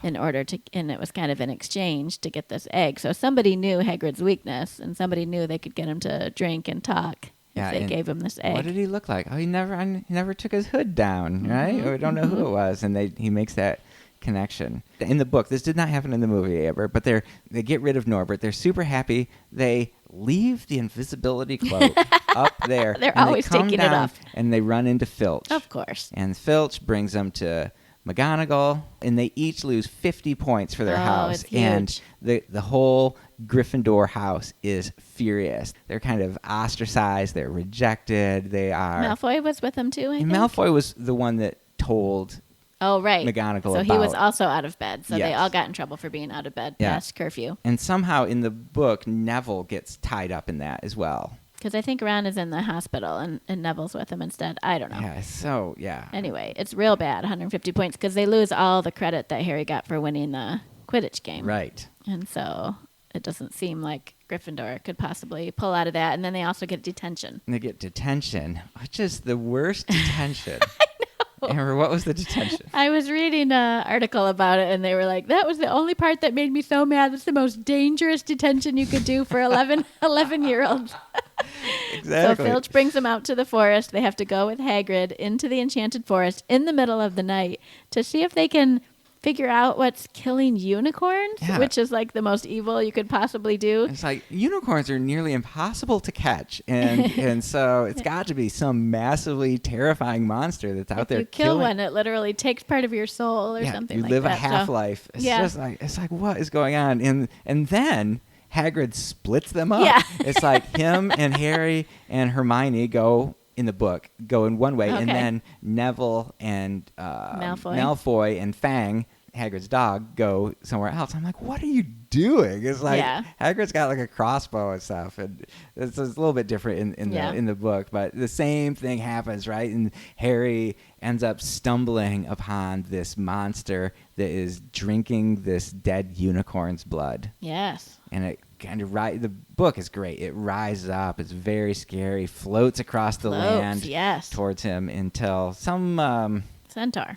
S2: And it was kind of an exchange to get this egg. So somebody knew Hagrid's weakness, and somebody knew they could get him to drink and talk if they gave him this egg.
S1: What did he look like? Oh, he never took his hood down, right? We don't know who it was, and he makes that connection. In the book, this did not happen in the movie ever, but they get rid of Norbert. They're super happy. They leave the invisibility cloak up there.
S2: They're always taking it off.
S1: And they run into Filch.
S2: Of course.
S1: And Filch brings them to McGonagall, and they each lose 50 points for their house.
S2: It's huge.
S1: And the whole Gryffindor house is furious. They're kind of ostracized. They're rejected. They are.
S2: Malfoy was with them too, I think.
S1: Malfoy was the one that told McGonagall
S2: So he was also out of bed. So they all got in trouble for being out of bed past curfew.
S1: And somehow in the book, Neville gets tied up in that as well.
S2: Because I think Ron is in the hospital and Neville's with him instead. I don't know. Anyway, it's real bad, 150 points, because they lose all the credit that Harry got for winning the Quidditch game.
S1: Right.
S2: And so it doesn't seem like Gryffindor could possibly pull out of that. And then they also get detention.
S1: They get detention, which is the worst detention. Amber, what was the detention?
S2: I was reading an article about it, and they were like, that was the only part that made me so mad. That's the most dangerous detention you could do for 11-year-olds.
S1: Exactly.
S2: So Filch brings them out to the forest. They have to go with Hagrid into the enchanted forest in the middle of the night to see if they can figure out what's killing unicorns, which is like the most evil you could possibly do.
S1: It's like unicorns are nearly impossible to catch, and so it's got to be some massively terrifying monster that's out there.
S2: If you kill one, it literally takes part of your soul or something like that.
S1: You live a half-life. It's just like, it's like, what is going on? And then Hagrid splits them up. Yeah. It's like him and Harry and Hermione go in one way, and then Neville and Malfoy and Fang, Hagrid's dog, go somewhere else. I'm like, what are you doing? It's like Hagrid's got like a crossbow and stuff, and it's a little bit different in the book, but the same thing happens, right? And Harry ends up stumbling upon this monster that is drinking this dead unicorn's blood. Yes. And it kind of the book is great. It rises up. It's very scary. Floats across the land towards him until some centaur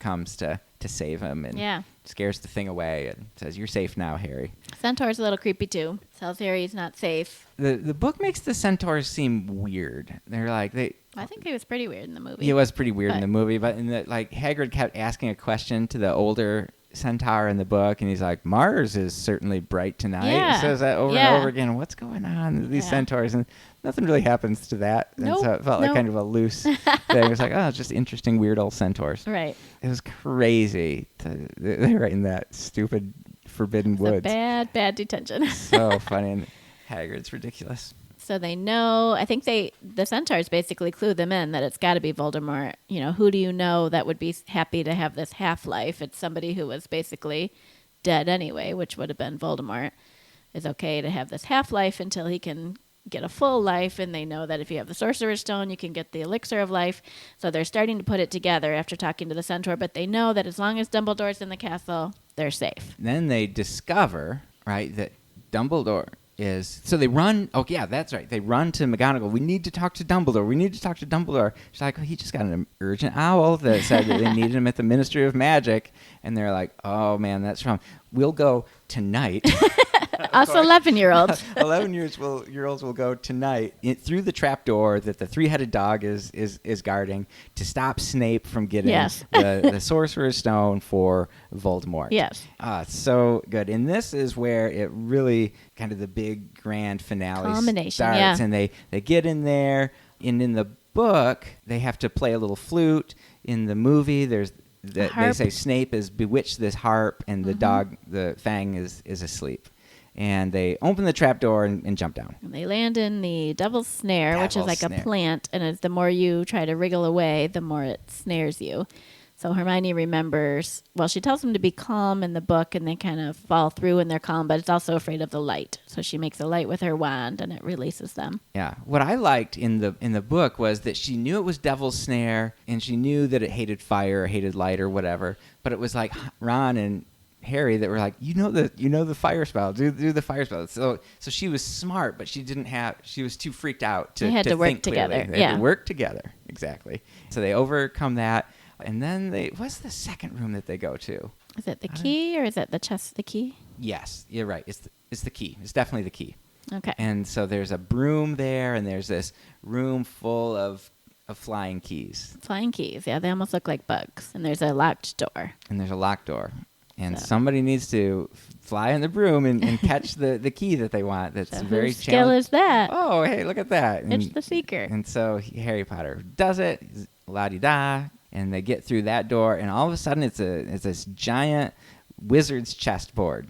S1: comes to to save him and
S2: Yeah.
S1: scares the thing away and says, "You're safe now, Harry."
S2: Centaur's a little creepy too. Tells Harry he's not safe.
S1: The book makes the centaurs seem weird. They're like
S2: I think he was pretty weird in the movie.
S1: He was pretty weird in the movie, but in the Hagrid kept asking a question to the older centaur in the book, and he's like, "Mars is certainly bright tonight."
S2: Yeah.
S1: He says that over and over again. What's going on with these centaurs? And nothing really happens to that. And so it felt like kind of a loose thing. It was like, oh, it's just interesting, weird old centaurs.
S2: Right.
S1: It was crazy. They're right in that stupid forbidden woods.
S2: Bad detention.
S1: So funny. And Hagrid's ridiculous.
S2: So they know, I think the centaurs basically clue them in that it's got to be Voldemort. You know, who do you know that would be happy to have this half-life? It's somebody who was basically dead anyway, which would have been Voldemort. It's okay to have this half-life until he can get a full life, and they know that if you have the Sorcerer's Stone, you can get the elixir of life. So they're starting to put it together after talking to the centaur, but they know that as long as Dumbledore's in the castle, they're safe.
S1: Then they discover, right, that Dumbledore is... So they run... Oh, yeah, that's right. They run to McGonagall. We need to talk to Dumbledore. She's like, he just got an urgent owl that said that they needed him at the Ministry of Magic. And they're like, oh, man, that's wrong. We'll go tonight.
S2: Us 11-year-olds.
S1: 11-year-olds will go tonight through the trapdoor that the three-headed dog is guarding to stop Snape from getting the Sorcerer's Stone for Voldemort.
S2: Yes.
S1: It's so good. And this is where it really kind of the big grand finale starts. And they get in there, and in the book, they have to play a little flute. In the movie, they say Snape has bewitched this harp, and the dog, the Fang, is asleep. And they open the trapdoor and jump down. And
S2: they land in the Devil's Snare, which is like a plant, and as the more you try to wriggle away, the more it snares you. So Hermione remembers, well, she tells them to be calm in the book, and they kind of fall through and they're calm, but it's also afraid of the light. So she makes a light with her wand, and it releases them.
S1: Yeah. What I liked in the book was that she knew it was Devil's Snare, and she knew that it hated fire or hated light or whatever, but it was like Ron and Harry that were like, you know the fire spell, do the fire spell. So she was smart, but she was too freaked out to
S2: to work
S1: think
S2: together.
S1: They had to work together, exactly. So they overcome that, and then what's the second room that they go to?
S2: Is it the key or is it the chest? The key?
S1: Yes, you're right. It's the key. It's definitely the key.
S2: Okay.
S1: And so there's a broom there, and there's this room full of flying keys.
S2: Flying keys, yeah. They almost look like bugs. And there's a locked door.
S1: And somebody needs to fly in the broom and catch the key that they want. That's very challenging.
S2: Whose skill is that?
S1: Oh, hey, look at that.
S2: It's the Seeker.
S1: And so Harry Potter does it, la-di-da, and they get through that door, and all of a sudden it's this giant wizard's chessboard.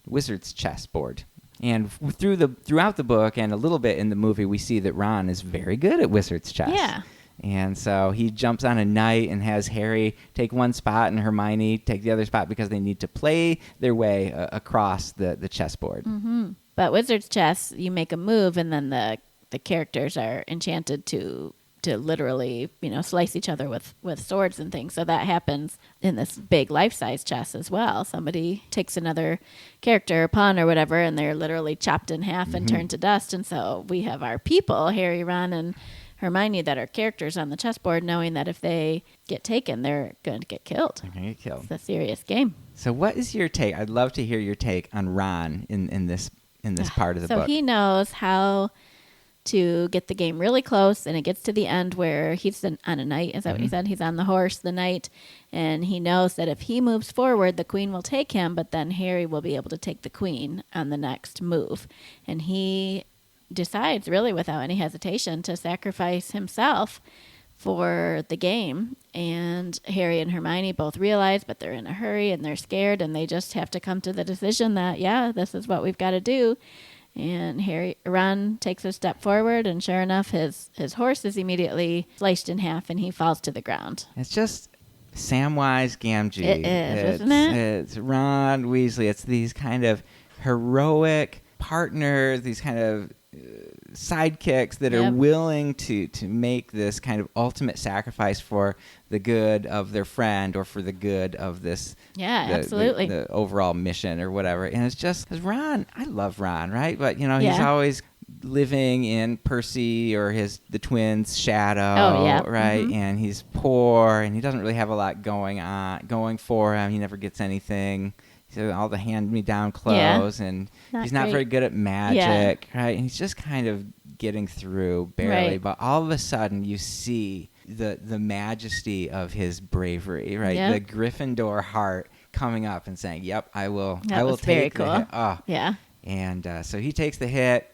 S1: Wizard's chessboard. And throughout the book and a little bit in the movie, we see that Ron is very good at wizard's chess.
S2: Yeah.
S1: And so he jumps on a knight and has Harry take one spot and Hermione take the other spot because they need to play their way across the chessboard.
S2: Mm-hmm. But wizard's chess, you make a move, and then the characters are enchanted to literally, slice each other with swords and things. So that happens in this big life-size chess as well. Somebody takes another character, a pawn or whatever, and they're literally chopped in half and turned to dust. And so we have our people, Harry, Ron, and Hermione, that are characters on the chessboard, knowing that if they get taken, they're going to get killed.
S1: They're going to get killed.
S2: It's a serious game.
S1: So what is your take? I'd love to hear your take on Ron in this part of the book.
S2: So he knows how to get the game really close, and it gets to the end where he's on a knight. Is that what he said? He's on the horse, the knight, and he knows that if he moves forward, the queen will take him, but then Harry will be able to take the queen on the next move. And he decides, really without any hesitation, to sacrifice himself for the game. And Harry and Hermione both realize, but they're in a hurry and they're scared, and they just have to come to the decision that, this is what we've got to do. And Ron takes a step forward, and sure enough, his horse is immediately sliced in half, and he falls to the ground.
S1: It's just Samwise Gamgee.
S2: It is, isn't it?
S1: It's Ron Weasley. It's these kind of heroic partners, these kind of sidekicks that are willing to make this kind of ultimate sacrifice for the good of their friend or for the good of this
S2: absolutely
S1: the overall mission or whatever. And it's just because Ron, I love Ron, right? But he's always living in Percy or the twins' shadow,
S2: Oh, yeah.
S1: right?
S2: Mhm.
S1: And he's poor, and he doesn't really have a lot going for him. He never gets anything. He's got all the hand-me-down clothes, and he's not
S2: great.
S1: very good at magic, right? And he's just kind of getting through barely.
S2: Right.
S1: But all of a sudden, you see the majesty of his bravery, right?
S2: Yep.
S1: The Gryffindor heart coming up and saying, "Yep, I will.
S2: That
S1: I will
S2: was very
S1: take the
S2: cool.
S1: hit." Oh.
S2: Yeah.
S1: And so he takes the hit.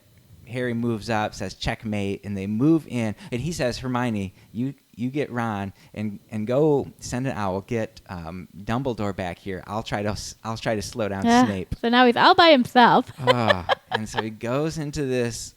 S1: Harry moves up, says checkmate, and they move in. And he says, Hermione, you get Ron and go send an owl, get Dumbledore back here. I'll try to slow down Snape.
S2: So now he's all by himself.
S1: And so he goes into this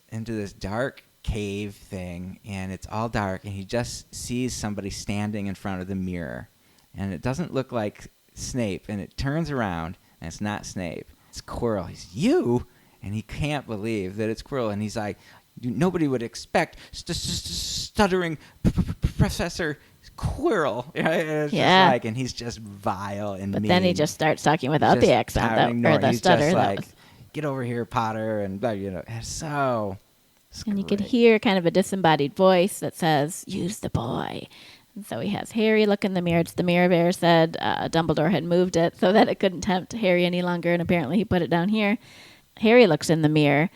S1: dark cave thing, and it's all dark, and he just sees somebody standing in front of the mirror, and it doesn't look like Snape, and it turns around, and it's not Snape. It's Quirrell. He's, you? And he can't believe that it's Quirrell. And he's like, nobody would expect stuttering Professor Quirrell. It's just like, and he's just vile and mean.
S2: But then he just starts talking without the accent, or the
S1: he's
S2: stutter.
S1: Just like, get over here, Potter. And, it's so...
S2: And you could hear kind of a disembodied voice that says, use the boy. And so he has Harry look in the mirror. The mirror bear said Dumbledore had moved it so that it couldn't tempt Harry any longer, and apparently he put it down here. Harry looks in the mirror,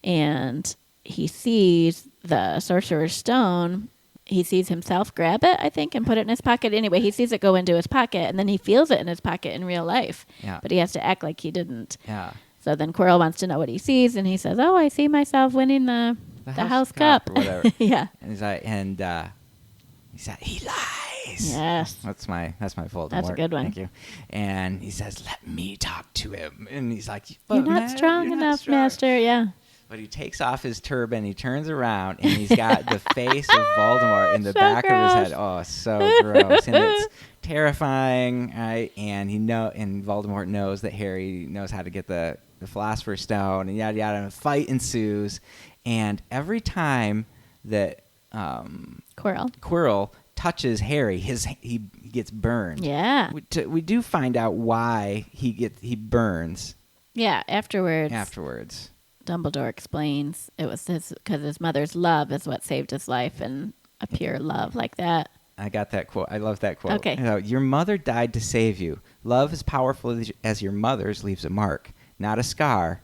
S2: and he sees the Sorcerer's Stone. He sees himself grab it, I think, and put it in his pocket. Anyway, he sees it go into his pocket, and then he feels it in his pocket in real life.
S1: Yeah.
S2: But he has to act like he didn't.
S1: Yeah.
S2: So then Quirrell wants to know what he sees, and he says, "Oh, I see myself winning the house cup."
S1: Or whatever.
S2: Yeah.
S1: And he's like, he said, he lies.
S2: Yes.
S1: That's my Voldemort.
S2: That's a good one.
S1: Thank you. And he says, let me talk to him. And he's like,
S2: you're not strong enough, Master. Yeah.
S1: But he takes off his turban, he turns around, and he's got the face of Voldemort in the back
S2: gross.
S1: of his head. Oh, so gross. And it's terrifying, right? And and Voldemort knows that Harry knows how to get the Philosopher's Stone, and yada yada. And a fight ensues. And every time that Quirrell touches Harry, he gets burned.
S2: Yeah.
S1: We do find out why he burns.
S2: Yeah. Afterwards. Dumbledore explains it was because his mother's love is what saved his life, and a pure love like that.
S1: I got that quote. I love that quote.
S2: Okay.
S1: Your mother died to save you. Love as powerful as your mother's leaves a mark, not a scar.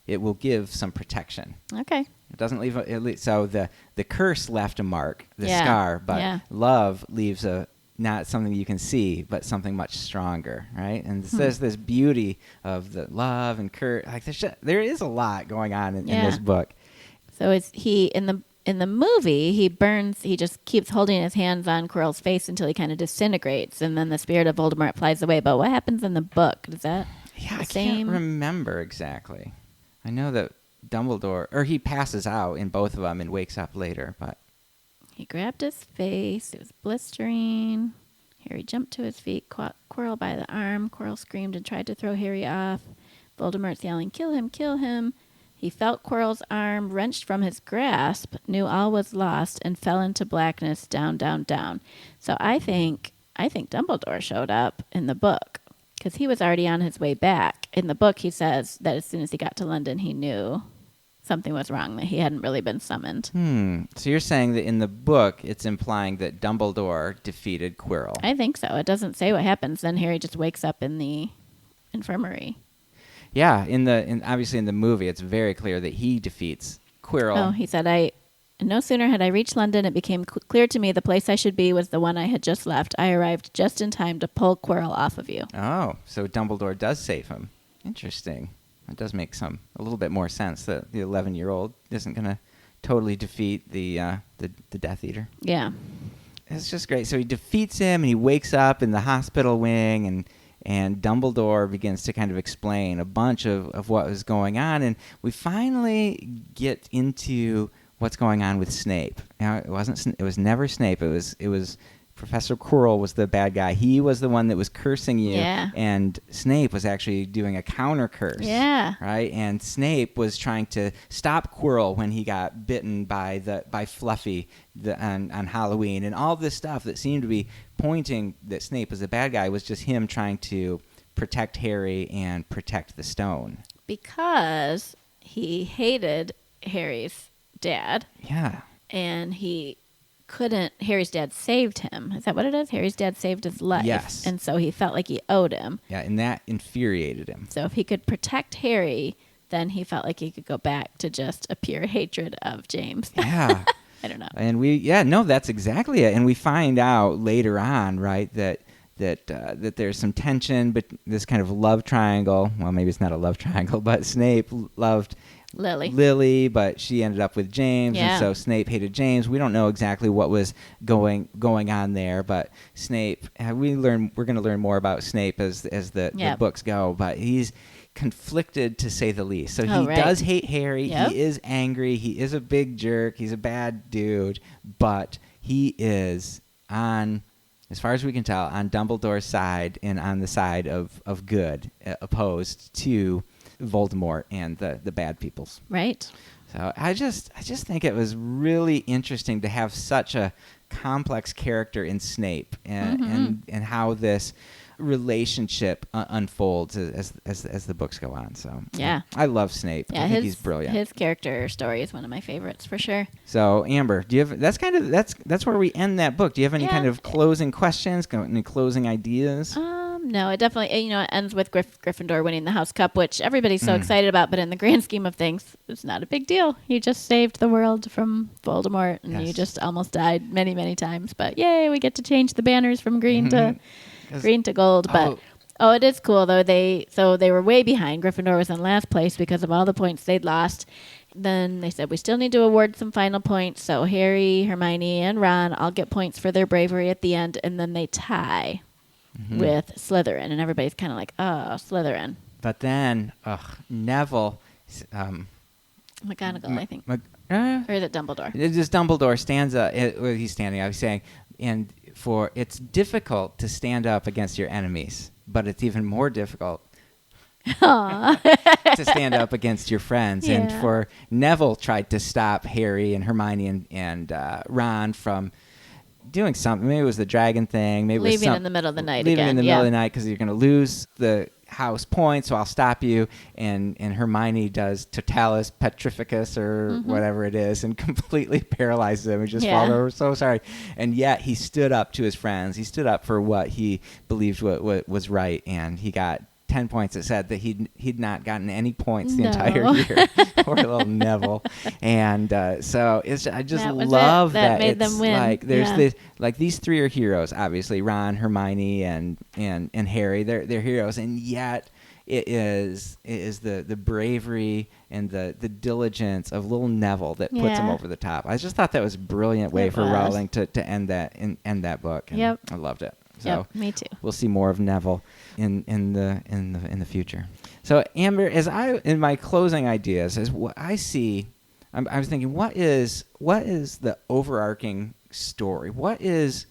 S1: It will give some protection.
S2: Okay.
S1: It doesn't leave so the curse left a mark, the
S2: Yeah.
S1: scar, but
S2: Yeah.
S1: love leaves not something you can see, but something much stronger, right? And there's this beauty of the love and curse. Like there is a lot going on in this book.
S2: So in the movie, he burns. He just keeps holding his hands on Quirrell's face until he kind of disintegrates, and then the spirit of Voldemort flies away. But what happens in the book? Is that
S1: I can't remember exactly. I know that Dumbledore, or he passes out in both of them and wakes up later, but
S2: he grabbed his face. It was blistering. Harry jumped to his feet, caught Quirrell by the arm. Quirrell screamed and tried to throw Harry off. Voldemort's yelling, "Kill him, kill him." He felt Quirrell's arm wrenched from his grasp, knew all was lost, and fell into blackness, down, down, down. So I think Dumbledore showed up in the book because he was already on his way back. In the book, he says that as soon as he got to London, he knew something was wrong, that he hadn't really been summoned.
S1: So you're saying that in the book, it's implying that Dumbledore defeated Quirrell.
S2: I think so. It doesn't say what happens. Then Harry just wakes up in the infirmary.
S1: Yeah, obviously in the movie, it's very clear that he defeats Quirrell.
S2: Oh, he said, no sooner had I reached London, it became clear to me the place I should be was the one I had just left. I arrived just in time to pull Quirrell off of you.
S1: Oh, so Dumbledore does save him. Interesting. It does make a little bit more sense that the 11-year-old isn't going to totally defeat the Death Eater.
S2: Yeah.
S1: It's just great. So he defeats him, and he wakes up in the hospital wing, and Dumbledore begins to kind of explain a bunch of what was going on, and we finally get into what's going on with Snape. Now, it was never Snape. It was Professor Quirrell was the bad guy. He was the one that was cursing you, and Snape was actually doing a counter curse.
S2: Yeah.
S1: Right? And Snape was trying to stop Quirrell when he got bitten by Fluffy on Halloween, and all this stuff that seemed to be pointing that Snape was the bad guy was just him trying to protect Harry and protect the stone.
S2: Because he hated Harry's dad.
S1: Yeah.
S2: And he couldn't. Harry's dad saved him. Is that what it is? Harry's dad saved his life.
S1: Yes.
S2: And so he felt like he owed him.
S1: Yeah, and that infuriated him.
S2: So if he could protect Harry, then he felt like he could go back to just a pure hatred of James.
S1: Yeah.
S2: I don't know.
S1: And that's exactly it. And we find out later on, right, that there's some tension, but this kind of love triangle. Well, maybe it's not a love triangle, but Snape loved Lily, but she ended up with James, and so Snape hated James. We don't know exactly what was going on there, but Snape. We're going to learn more about Snape as the books go, but he's conflicted to say the least. So he does hate Harry. He is angry. He is a big jerk. He's a bad dude, but he is on, as far as we can tell, on Dumbledore's side and on the side of good, opposed to Voldemort and the bad peoples.
S2: Right.
S1: So I just think it was really interesting to have such a complex character in Snape and how this relationship unfolds as the books go on. So I love Snape. I think he's brilliant.
S2: His character story is one of my favorites for sure.
S1: So Amber, do you have that's where we end that book. Do you have any kind of closing questions, any closing ideas?
S2: No, it definitely it ends with Gryffindor winning the House Cup, which everybody's so excited about, but in the grand scheme of things, it's not a big deal. You just saved the world from Voldemort, and you just almost died many, many times. But yay, we get to change the banners from green to gold. But it is cool though. They were way behind. Gryffindor was in last place because of all the points they'd lost. Then they said we still need to award some final points. So Harry, Hermione, and Ron all get points for their bravery at the end, and then they tie with Slytherin, and everybody's kind of like, oh, Slytherin.
S1: But then Neville,
S2: McGonagall, I think, or is it Dumbledore?
S1: It's just Dumbledore stands up. He's standing up. He's saying, and it's difficult to stand up against your enemies, but it's even more difficult to stand up against your friends.
S2: Yeah.
S1: And for Neville tried to stop Harry and Hermione and Ron from doing something. Maybe it was the dragon thing. Maybe
S2: leaving
S1: it was
S2: in the middle of the night.
S1: Leaving in the middle of the night because you're going to lose the house points, so I'll stop you. And Hermione does Totalis Petrificus or whatever it is and completely paralyzes him and just falls over. So sorry. And yet he stood up to his friends. He stood up for what he believed what was right, and he got 10 points. It said that he'd not gotten any points the entire year. Poor little Neville. And so I just love that
S2: made
S1: it's
S2: them win.
S1: Like there's this, like these three are heroes, obviously Ron, Hermione, and Harry. They're heroes, and yet it is the bravery and the diligence of little Neville that puts him over the top. I just thought that was a brilliant way for Rowling to end that book. And I loved it. So
S2: me too.
S1: We'll see more of Neville in the future. So Amber, in my closing ideas, is what I see. I was thinking, what is the overarching story? What is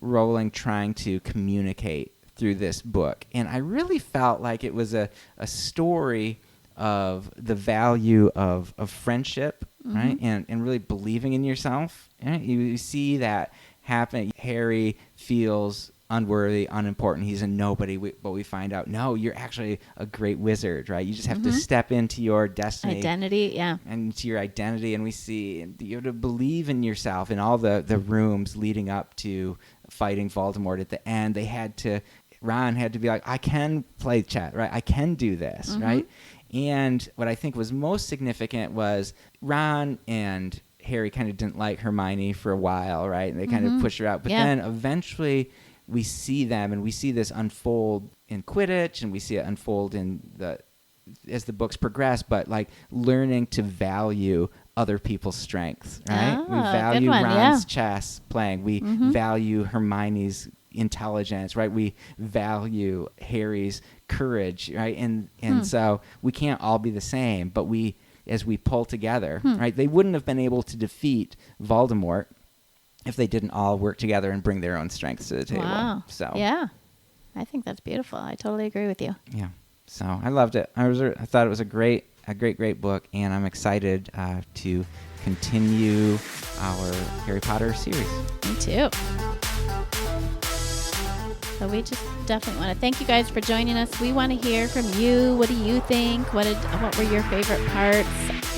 S1: Rowling trying to communicate through this book? And I really felt like it was a story of the value of friendship, right? And really believing in yourself. Right? You see that happen. Harry feels unworthy, unimportant. He's a nobody, but we find out, no, you're actually a great wizard, right? You just have to step into your destiny.
S2: Identity, and
S1: into your identity. And we see you have to believe in yourself in all the rooms leading up to fighting Voldemort at the end. Ron had to be like, I can play chess, right? I can do this, right? And what I think was most significant was Ron and Harry kind of didn't like Hermione for a while, right? And they kind of pushed her out. But then eventually we see them, and we see this unfold in Quidditch, and we see it unfold as the books progress, but like learning to value other people's strengths, right? We value Ron's chess playing. We value Hermione's intelligence, right? We value Harry's courage, right? And so we can't all be the same, but as we pull together, right? They wouldn't have been able to defeat Voldemort if they didn't all work together and bring their own strengths to the table.
S2: Wow.
S1: So
S2: I think that's beautiful. I totally agree with you.
S1: Yeah. So I loved it. I thought it was a great book, and I'm excited to continue our Harry Potter series.
S2: Me too. So we just definitely want to thank you guys for joining us. We want to hear from you. What do you think? What were your favorite parts?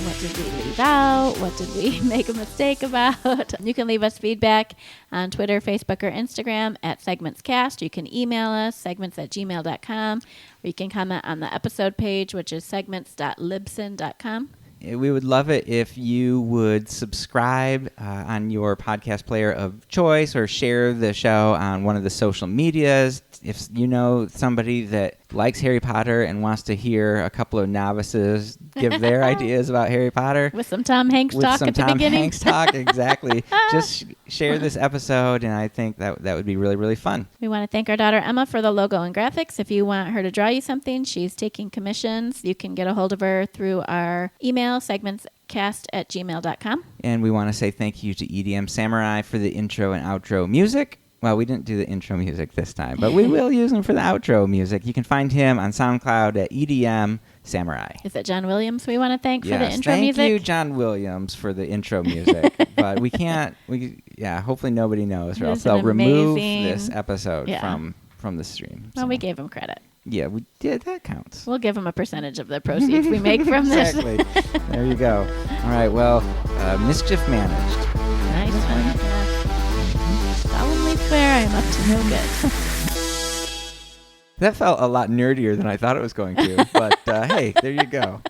S2: What did we leave out? What did we make a mistake about? You can leave us feedback on Twitter, Facebook, or Instagram at SegmentsCast. You can email us, segments@gmail.com, or you can comment on the episode page, which is segments.libsyn.com.
S1: We would love it if you would subscribe on your podcast player of choice or share the show on one of the social medias. If you know somebody that likes Harry Potter and wants to hear a couple of novices give their ideas about Harry Potter.
S2: With some Tom Hanks talk at the beginning.
S1: With some Tom Hanks talk, exactly. Just share this episode, and I think that would be really, really fun.
S2: We want to thank our daughter Emma for the logo and graphics. If you want her to draw you something, she's taking commissions. You can get a hold of her through our email, segmentscast@gmail.com.
S1: And we want to say thank you to EDM Samurai for the intro and outro music. Well, we didn't do the intro music this time, but we will use him for the outro music. You can find him on SoundCloud at EDM Samurai.
S2: Is it John Williams we want to thank for the intro
S1: thank
S2: music?
S1: Thank you, John Williams, for the intro music. But we can't, hopefully nobody knows, or else they'll remove this episode from the stream.
S2: Well, we gave him credit.
S1: Yeah, we did. That counts.
S2: We'll give him a percentage of the proceeds we make from this.
S1: Exactly. There you go. All right, well, mischief managed.
S2: Nice one. Yeah. Solemnly swear I am up to no good.
S1: That felt a lot nerdier than I thought it was going to, but hey, there you go.